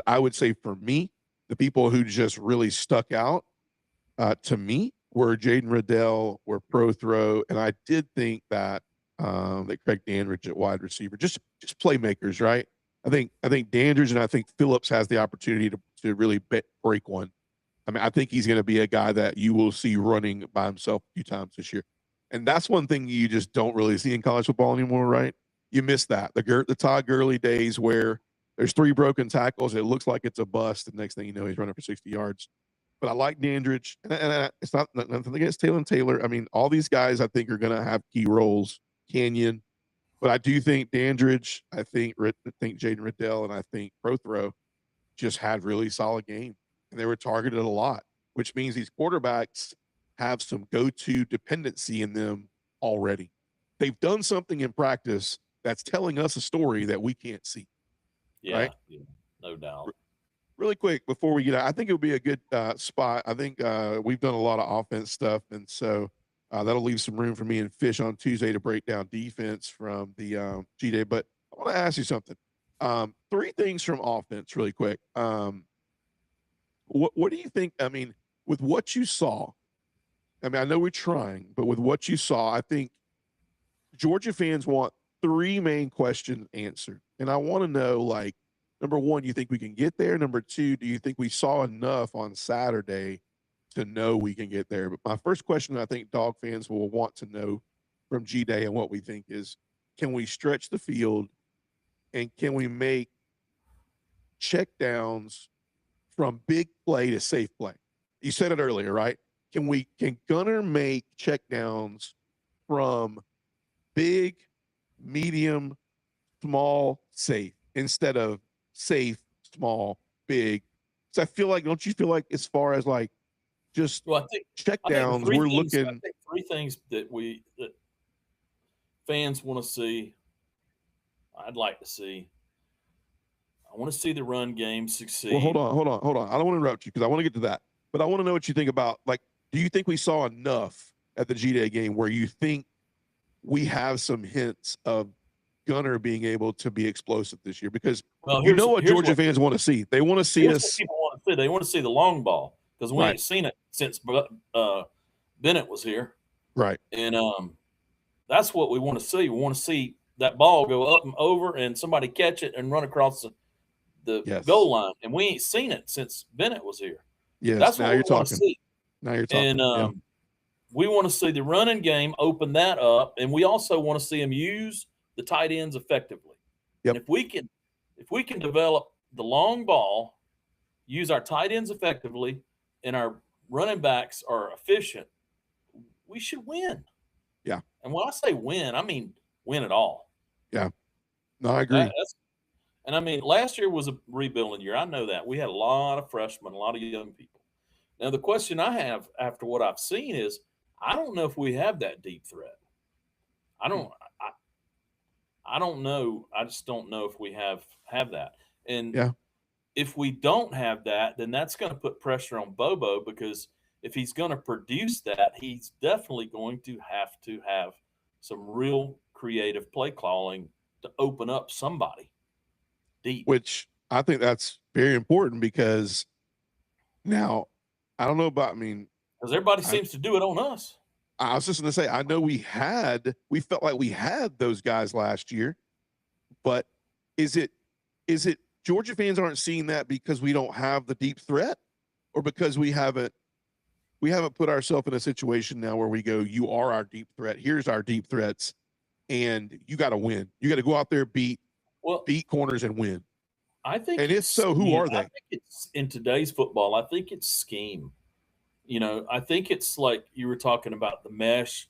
I would say for me, the people who just really stuck out to me were Jaden Riddell, were Prothro, and I did think that Craig Dandridge at wide receiver, just playmakers, right? I think Dandridge and I think Phillips has the opportunity to really break one. I mean, I think he's going to be a guy that you will see running by himself a few times this year. And that's one thing you just don't really see in college football anymore, right? You miss that. The Todd Gurley days where there's 3 broken tackles, it looks like it's a bust, and next thing you know, he's running for 60 yards. But I like Dandridge, and it's not nothing against Taylor. I mean, all these guys I think are going to have key roles. Canyon, but I do think Dandridge, I think Jaden Riddell, and I think Prothro just had really solid game, and they were targeted a lot, which means these quarterbacks have some go-to dependency in them already. They've done something in practice that's telling us a story that we can't see. Yeah, right? yeah, no doubt. Really quick before we get out, I think it would be a good spot. I think we've done a lot of offense stuff, and so that'll leave some room for me and Fish on Tuesday to break down defense from the G Day. But I want to ask you something. 3 things from offense, really quick. What do you think? I mean, with what you saw, I mean, I know we're trying, but with what you saw, I think Georgia fans want 3 main questions answered, and I want to know, like, number 1, you think we can get there? Number 2, do you think we saw enough on Saturday to know we can get there? But my first question I think Dog fans will want to know from G-Day and what we think is, can we stretch the field, and can we make check downs from big play to safe play? You said it earlier, right? Can Gunner make check downs from big, medium, small, safe instead of safe, small, big? So I feel like, don't you feel like as far as like just check downs, we're looking. I think 3 things that fans want to see. I'd like to see. I want to see the run game succeed. Well, hold on. I don't want to interrupt you because I want to get to that, but I want to know what you think about, like, do you think we saw enough at the G-Day game where you think we have some hints of Gunner being able to be explosive this year? Because you know what Georgia fans want to see. They want to see us. People want to see. They want to see the long ball because we ain't seen it since Bennett was here. Right. And that's what we want to see. We want to see that ball go up and over and somebody catch it and run across the goal line. And we ain't seen it since Bennett was here. Yes, that's now what you're we want to talking. see. Now you're talking. And we want to see the running game open that up, and we also want to see them use the tight ends effectively. Yep. And if we can develop the long ball, use our tight ends effectively, and our running backs are efficient, we should win. Yeah. And when I say win, I mean win it all. Yeah. No, I agree. And I mean, last year was a rebuilding year. I know that. We had a lot of freshmen, a lot of young people. Now, the question I have after what I've seen is, I don't know if we have that deep threat. I don't know. I just don't know if we have that. And if we don't have that, then that's going to put pressure on Bobo, because if he's going to produce that, he's definitely going to have some real creative play calling to open up somebody deep. which I think that's very important because now I don't know about. I mean, Because everybody I seems to do it on us. I was just going to say I know we felt like we had those guys last year, but is it Georgia fans aren't seeing that because we don't have the deep threat, or because we haven't put ourselves in a situation now where we go, you are our deep threat. Here's our deep threats, and you got to win. You got to go out there, beat Well, corners, and win. I think And if it's so, who scheme. are I they? think it's in today's football. I think it's scheme. I think it's like you were talking about the mesh.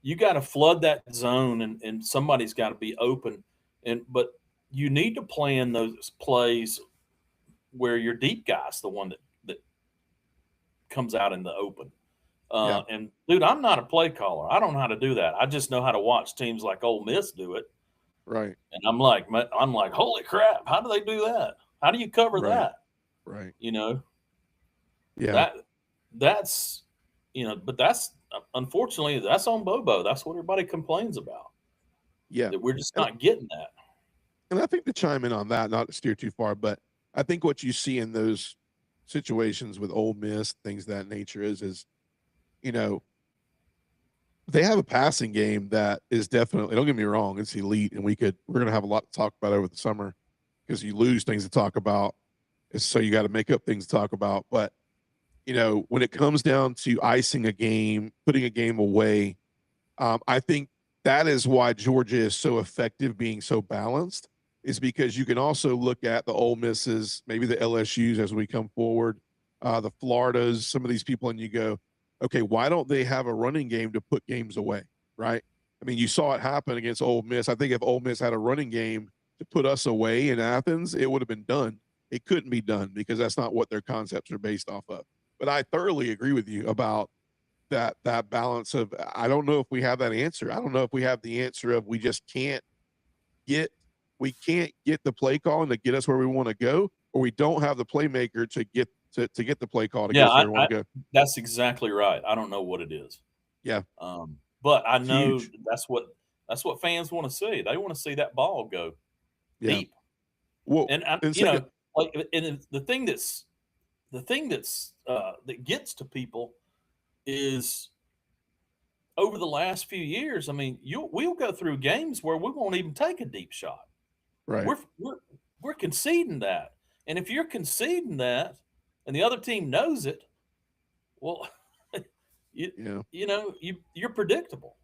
You got to flood that zone, and somebody's got to be open. But you need to plan those plays where your deep guy's the one that comes out in the open. Yeah, And dude, I'm not a play caller. I don't know how to do that. I just know how to watch teams like Ole Miss do it. right, And I'm like, holy crap! How do they do that? How do you cover right, that? right. You know Yeah, that that's but that's unfortunately that's on Bobo. That's what everybody complains about. yeah. That we're just And not getting that. and I think to chime in on that, not to steer too far, but I think what you see in those situations with Ole Miss, things of that nature, is you know they have a passing game that is definitely, don't get me wrong, it's elite, and we're gonna have a lot to talk about over the summer because you lose things to talk about, so you got to make up things to talk about. But when it comes down to icing a game, putting a game away, I think that is why Georgia is so effective, being so balanced, is because you can also look at the Ole Misses, maybe the LSUs as we come forward, the Floridas, some of these people, and you go, okay, why don't they have a running game to put games away, right? I mean, you saw it happen against Ole Miss. I think if Ole Miss had a running game to put us away in Athens, it would have been done. It couldn't be done because that's not what their concepts are based off of. But I thoroughly agree with you about that balance of, I don't know if we have that answer. I don't know if we have the answer of, get we can't get the play call to get us where we want to go, or we don't have the playmaker to get the play call to get Yeah, us where we want to go. that's exactly right. I don't know what it is, Yeah, but I it's know huge. that's what fans want to see. They want to see that ball go Yeah. deep. Well, And and second, like, and the thing that gets to people is over the last few years. I mean, we'll go through games where we won't even take a deep shot. right. We're conceding that, and if you're conceding that, and the other team knows it, well, you Yeah. you're predictable.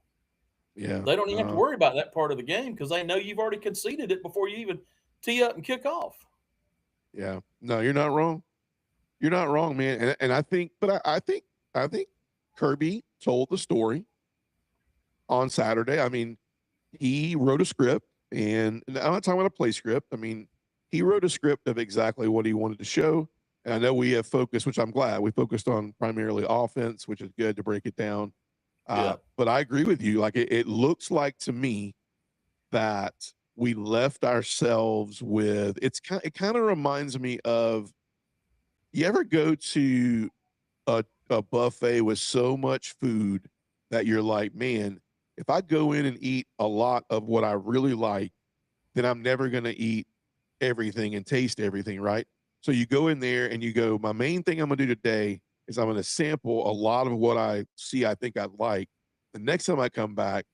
Yeah. They don't even have to worry about that part of the game because they know you've already conceded it before you even tee up and kick off. Yeah. No, you're not wrong. You're not wrong, man. And I think, but I think Kirby told the story on Saturday. I mean, he wrote a script, and I'm not talking about a play script. I mean, he wrote a script of exactly what he wanted to show. And I know we have focused, which I'm glad we focused on primarily offense, which is good to break it down. Yeah, But I agree with you. Like it looks like to me that we left ourselves with, it kind of reminds me of, you ever go to a buffet with so much food that you're like, man, if I go in and eat a lot of what I really like, then I'm never going to eat everything and taste everything, right? So you go in there and you go, my main thing I'm going to do today is I'm going to sample a lot of what I see I think I'd like. The next time I come back,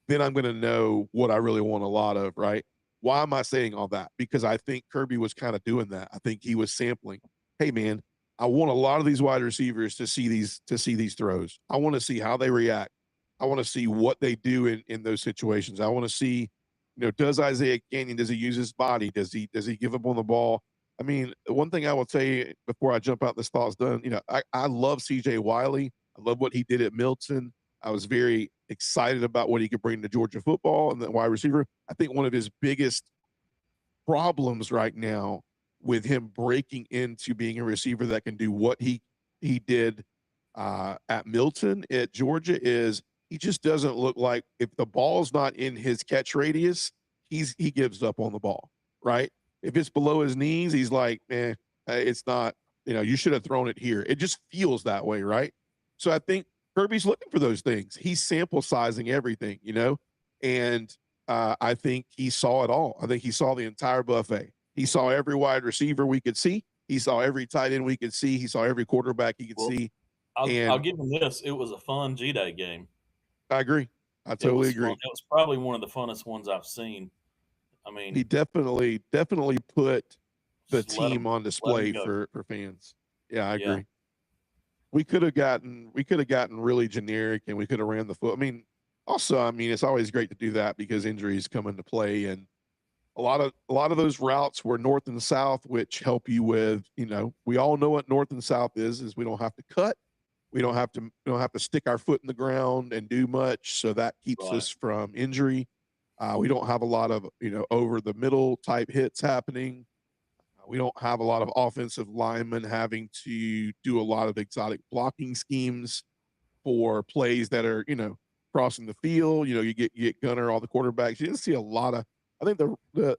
then I'm going to know what I really want a lot of, right? Why am I saying all that? Because I think Kirby was kind of doing that. I think he was sampling. Hey man, I want a lot of these wide receivers to see these throws. I want to see how they react. I want to see what they do in those situations. I want to see, does Isaiah Canyon, does he use his body? Does he give up on the ball? I mean, one thing I will tell you before I jump out, this thought's done. I love CJ Wiley. I love what he did at Milton. I was very excited about what he could bring to Georgia football and the wide receiver. I think one of his biggest problems right now with him breaking into being a receiver that can do what he did at Milton at Georgia is he just doesn't look like, if the ball's not in his catch radius, he gives up on the ball, right? If it's below his knees, he's like, it's not, you should have thrown it here. It just feels that way, right? So I think Kirby's looking for those things. He's sample sizing everything, and I think he saw it all. I think he saw the entire buffet. He saw every wide receiver we could see. He saw every tight end we could see. He saw every quarterback he could Well, see. I'll And give him this. It was a fun G-Day game. I agree. I It totally was fun. agree. It was probably one of the funnest ones I've seen. I He mean, definitely put the just team on let him display go. for fans. Yeah, I Yeah, agree. We could have gotten really generic and we could have ran the foot. I mean, also, I mean, it's always great to do that because injuries come into play and a lot of those routes were north and south, which help you with, we all know what north and south is we don't have to cut. We don't have to stick our foot in the ground and do much. So that keeps right. us from injury. We don't have a lot of, over the middle type hits happening. We don't have a lot of offensive linemen having to do a lot of exotic blocking schemes for plays that are, crossing the field. You get Gunner, all the quarterbacks. You didn't see a lot of. I think the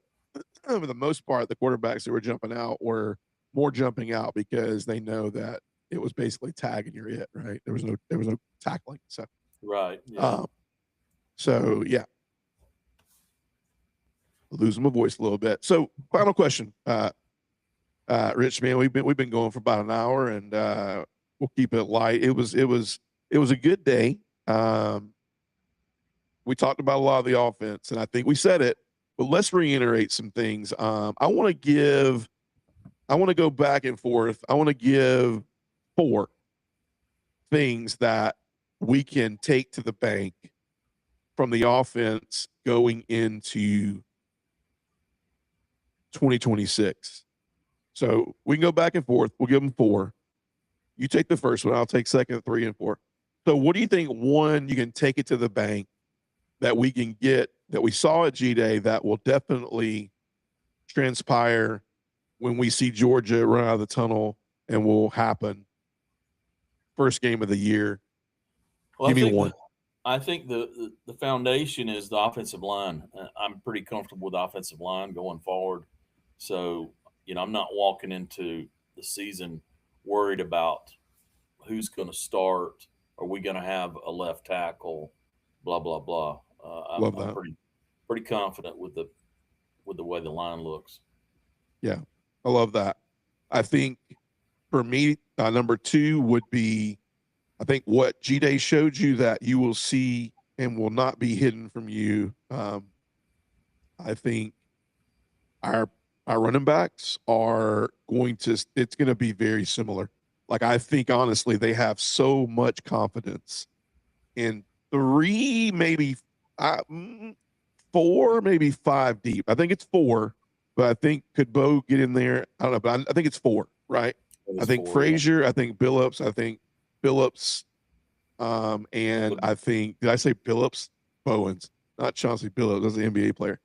for the most part, the quarterbacks that were jumping out were more jumping out because they know that it was basically tagging your it, right? There was no tackling. So Right. Yeah. um, so yeah, losing my voice a little bit. So final question, Rich, man, we've been going for about an hour, and we'll keep it light. It was a good day. We talked about a lot of the offense, and I think we said it, but let's reiterate some things. I want to go back and forth. I want to give 4 things that we can take to the bank from the offense going into 2026. So we can go back and forth. We'll give them 4. You take the first one. I'll take second, 3, and 4. So what do you think? One, you can take it to the bank that we can get that we saw at G-Day that will definitely transpire when we see Georgia run out of the tunnel and will happen first game of the year. Well, Give me one. I think the foundation is the offensive line. I'm pretty comfortable with the offensive line going forward. So, I'm not walking into the season worried about who's going to start. Are we going to have a left tackle? Blah blah blah. Love I'm that. pretty confident with the way the line looks. Yeah, I love that. I think for me, number 2 would be, I think what G-Day showed you that you will see and will not be hidden from you. I think our running backs are it's going to be very similar. Like, I think honestly, they have so much confidence in 3, maybe 4, maybe 5 deep. I think it's 4, but I think could Bo get in there? I don't know, but I think it's 4, right? It I is think 4, yeah. Frazier, I think Billups, and I think, did I say Billups? Bowens, not Chauncey Billups. That's an NBA player.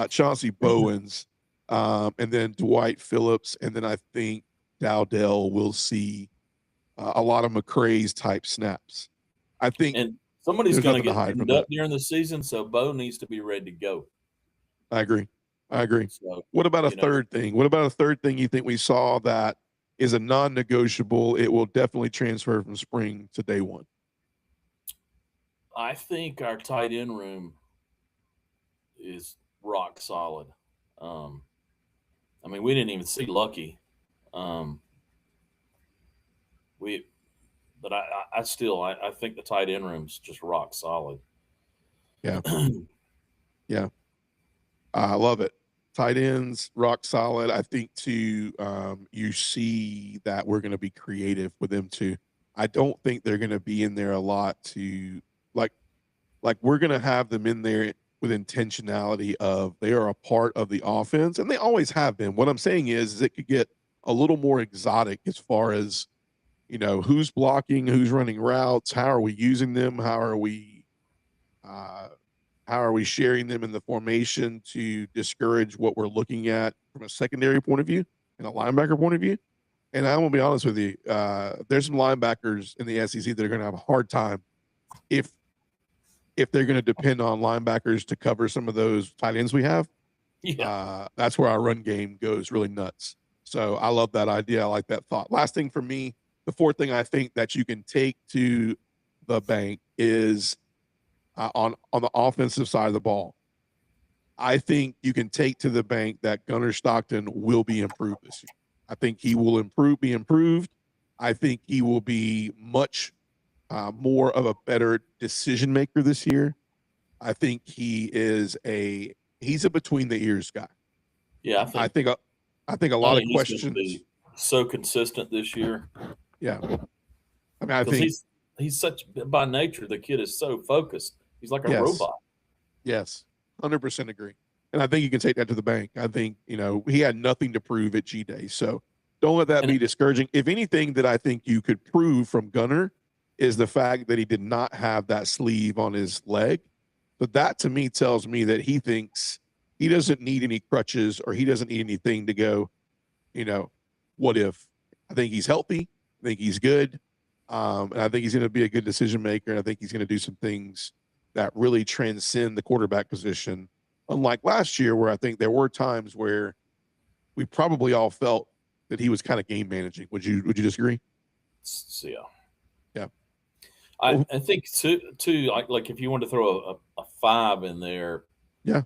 Chauncey Bowens, and then Dwight Phillips, and then I think Dowdell will see a lot of McCray's type snaps. I think And somebody's there's going to nothing to get hide from banged that. up during the season, so Bo needs to be ready to go. I agree. So, What about a third thing? What about a third thing you think we saw that is a non-negotiable? It will definitely transfer from spring to day one. I think our tight end room is rock solid. Um, I mean, we didn't even see Lucky. Um, we, but I still, I think the tight end room's just rock solid. Yeah. Yeah. I love it. Tight ends, rock solid. I think too, you see that we're going to be creative with them too. I don't think they're going to be in there a lot to like, we're going to have them in there with intentionality of they are a part of the offense and they always have been. What I'm saying is it could get a little more exotic as far as, who's blocking, who's running routes, how are we using them, uh, how are we sharing them in the formation to discourage what we're looking at from a secondary point of view and a linebacker point of view? And I'm gonna be honest with you, there's some linebackers in the SEC that are gonna have a hard time if they're gonna depend on linebackers to cover some of those tight ends we have. Yeah. That's where our run game goes really nuts. So I love that idea. I like that thought. Last thing for me, the 4th thing I think that you can take to the bank is on the offensive side of the ball. I think you can take to the bank that Gunnar Stockton will be improved this year. I think he will be improved. I think he will be much more of a better decision maker this year. I think he's a between the ears guy. Yeah, I think a I lot of think he's going to questions. be so consistent this year. Yeah, I mean, I Because think he's such, by nature, the kid is so focused. He's like a yes, robot. yes, 100% agree. And I think you can take that to the bank. I think he had nothing to prove at G Day, so don't let that And be discouraging. If anything that I think you could prove from Gunnar is the fact that he did not have that sleeve on his leg. But that to me tells me that he thinks he doesn't need any crutches or he doesn't need anything to go, you know, what if? I think he's healthy. I think he's good. And I think he's going to be a good decision maker. And I think he's going to do some things that really transcend the quarterback position. Unlike last year, where I think there were times where we probably all felt that he was kind of game managing. Would you disagree? yeah, Yeah. I think too like if you want to throw a 5 in there, Yeah.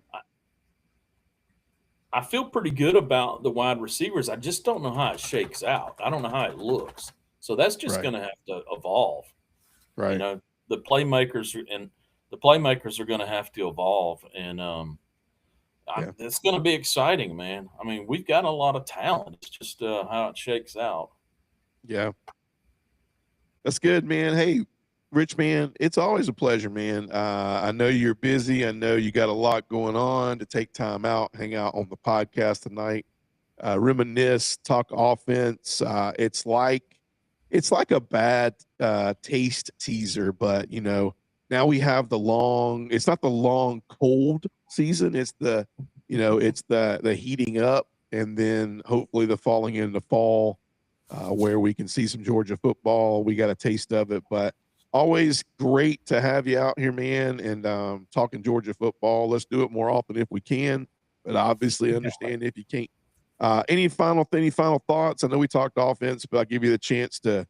I feel pretty good about the wide receivers. I just don't know how it shakes out. I don't know how it looks. So that's just Right. going to have to evolve. You Right. know, the playmakers are going to have to evolve, and Yeah. it's going to be exciting, man. I mean, we've got a lot of talent. It's just how it shakes out. Yeah. That's good, man. Hey, Rich, man, it's always a pleasure, man. I know you're busy. I know you got a lot going on to take time out, hang out on the podcast tonight, reminisce, talk offense. It's like a bad taste teaser, but now we have the long. It's not the long cold season. It's the heating up, and then hopefully the falling into fall where we can see some Georgia football. We got a taste of it, but always great to have you out here, man, and talking Georgia football. Let's do it more often if we can, but obviously understand if you can't. Any final thoughts? I know we talked offense, but I'll give you the chance to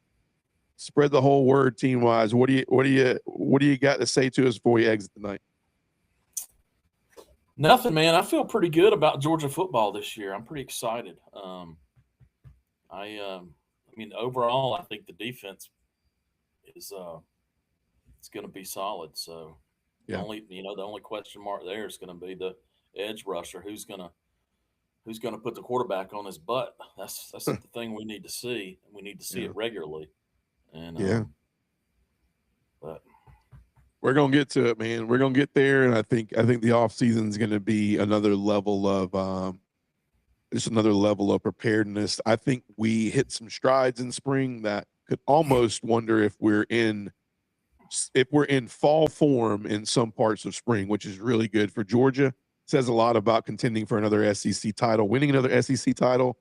spread the whole word team wise. What do you got to say to us before we exit tonight? Nothing, man. I feel pretty good about Georgia football this year. I'm pretty excited. I mean, overall, I think the defense is it's going to be solid. So Yeah. the only question mark there is going to be the edge rusher who's going to put the quarterback on his butt. That's the thing we need to see. We need to see Yeah. it regularly. And Yeah. but We're gonna get to it, man. We're gonna get there, and I think the off season is gonna be another level of just another level of preparedness. I think we hit some strides in spring that could almost wonder if we're in fall form in some parts of spring, which is really good for Georgia. Says a lot about contending for another SEC title, winning another SEC title,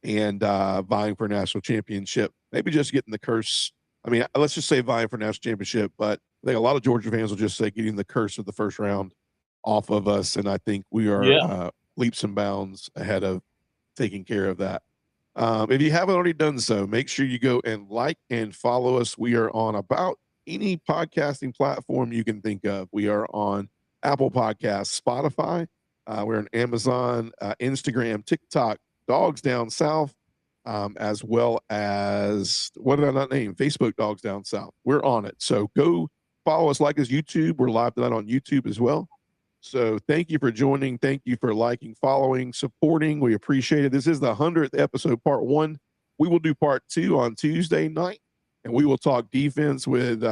and vying for a national championship. Maybe just getting the curse. I mean, let's just say vying for a national championship, but I think a lot of Georgia fans will just say getting the curse of the first round off of us, and I think we are yeah, leaps and bounds ahead of taking care of that. If you haven't already done so, make sure you go and like and follow us. We are on about any podcasting platform you can think of. We are on Apple Podcasts, Spotify. We're on Amazon, Instagram, TikTok, Dogs Down South, as well as what did I not name? Facebook Dogs Down South. We're on it. So go follow us, like us, YouTube. We're live tonight on YouTube as well. So thank you for joining. Thank you for liking, following, supporting. We appreciate it. This is the 100th episode, part 1. We will do part 2 on Tuesday night, and we will talk defense with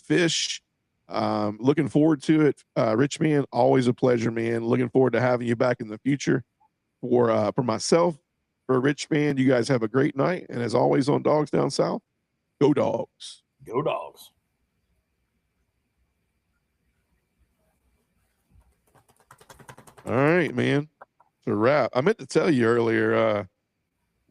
Fish. Looking forward to it. Rich, man, always a pleasure, man. Looking forward to having you back in the future. For myself, for Rich, man, you guys have a great night. And as always on Dogs Down South, go Dogs. go Dogs. All right, man. It's a wrap. I meant to tell you earlier,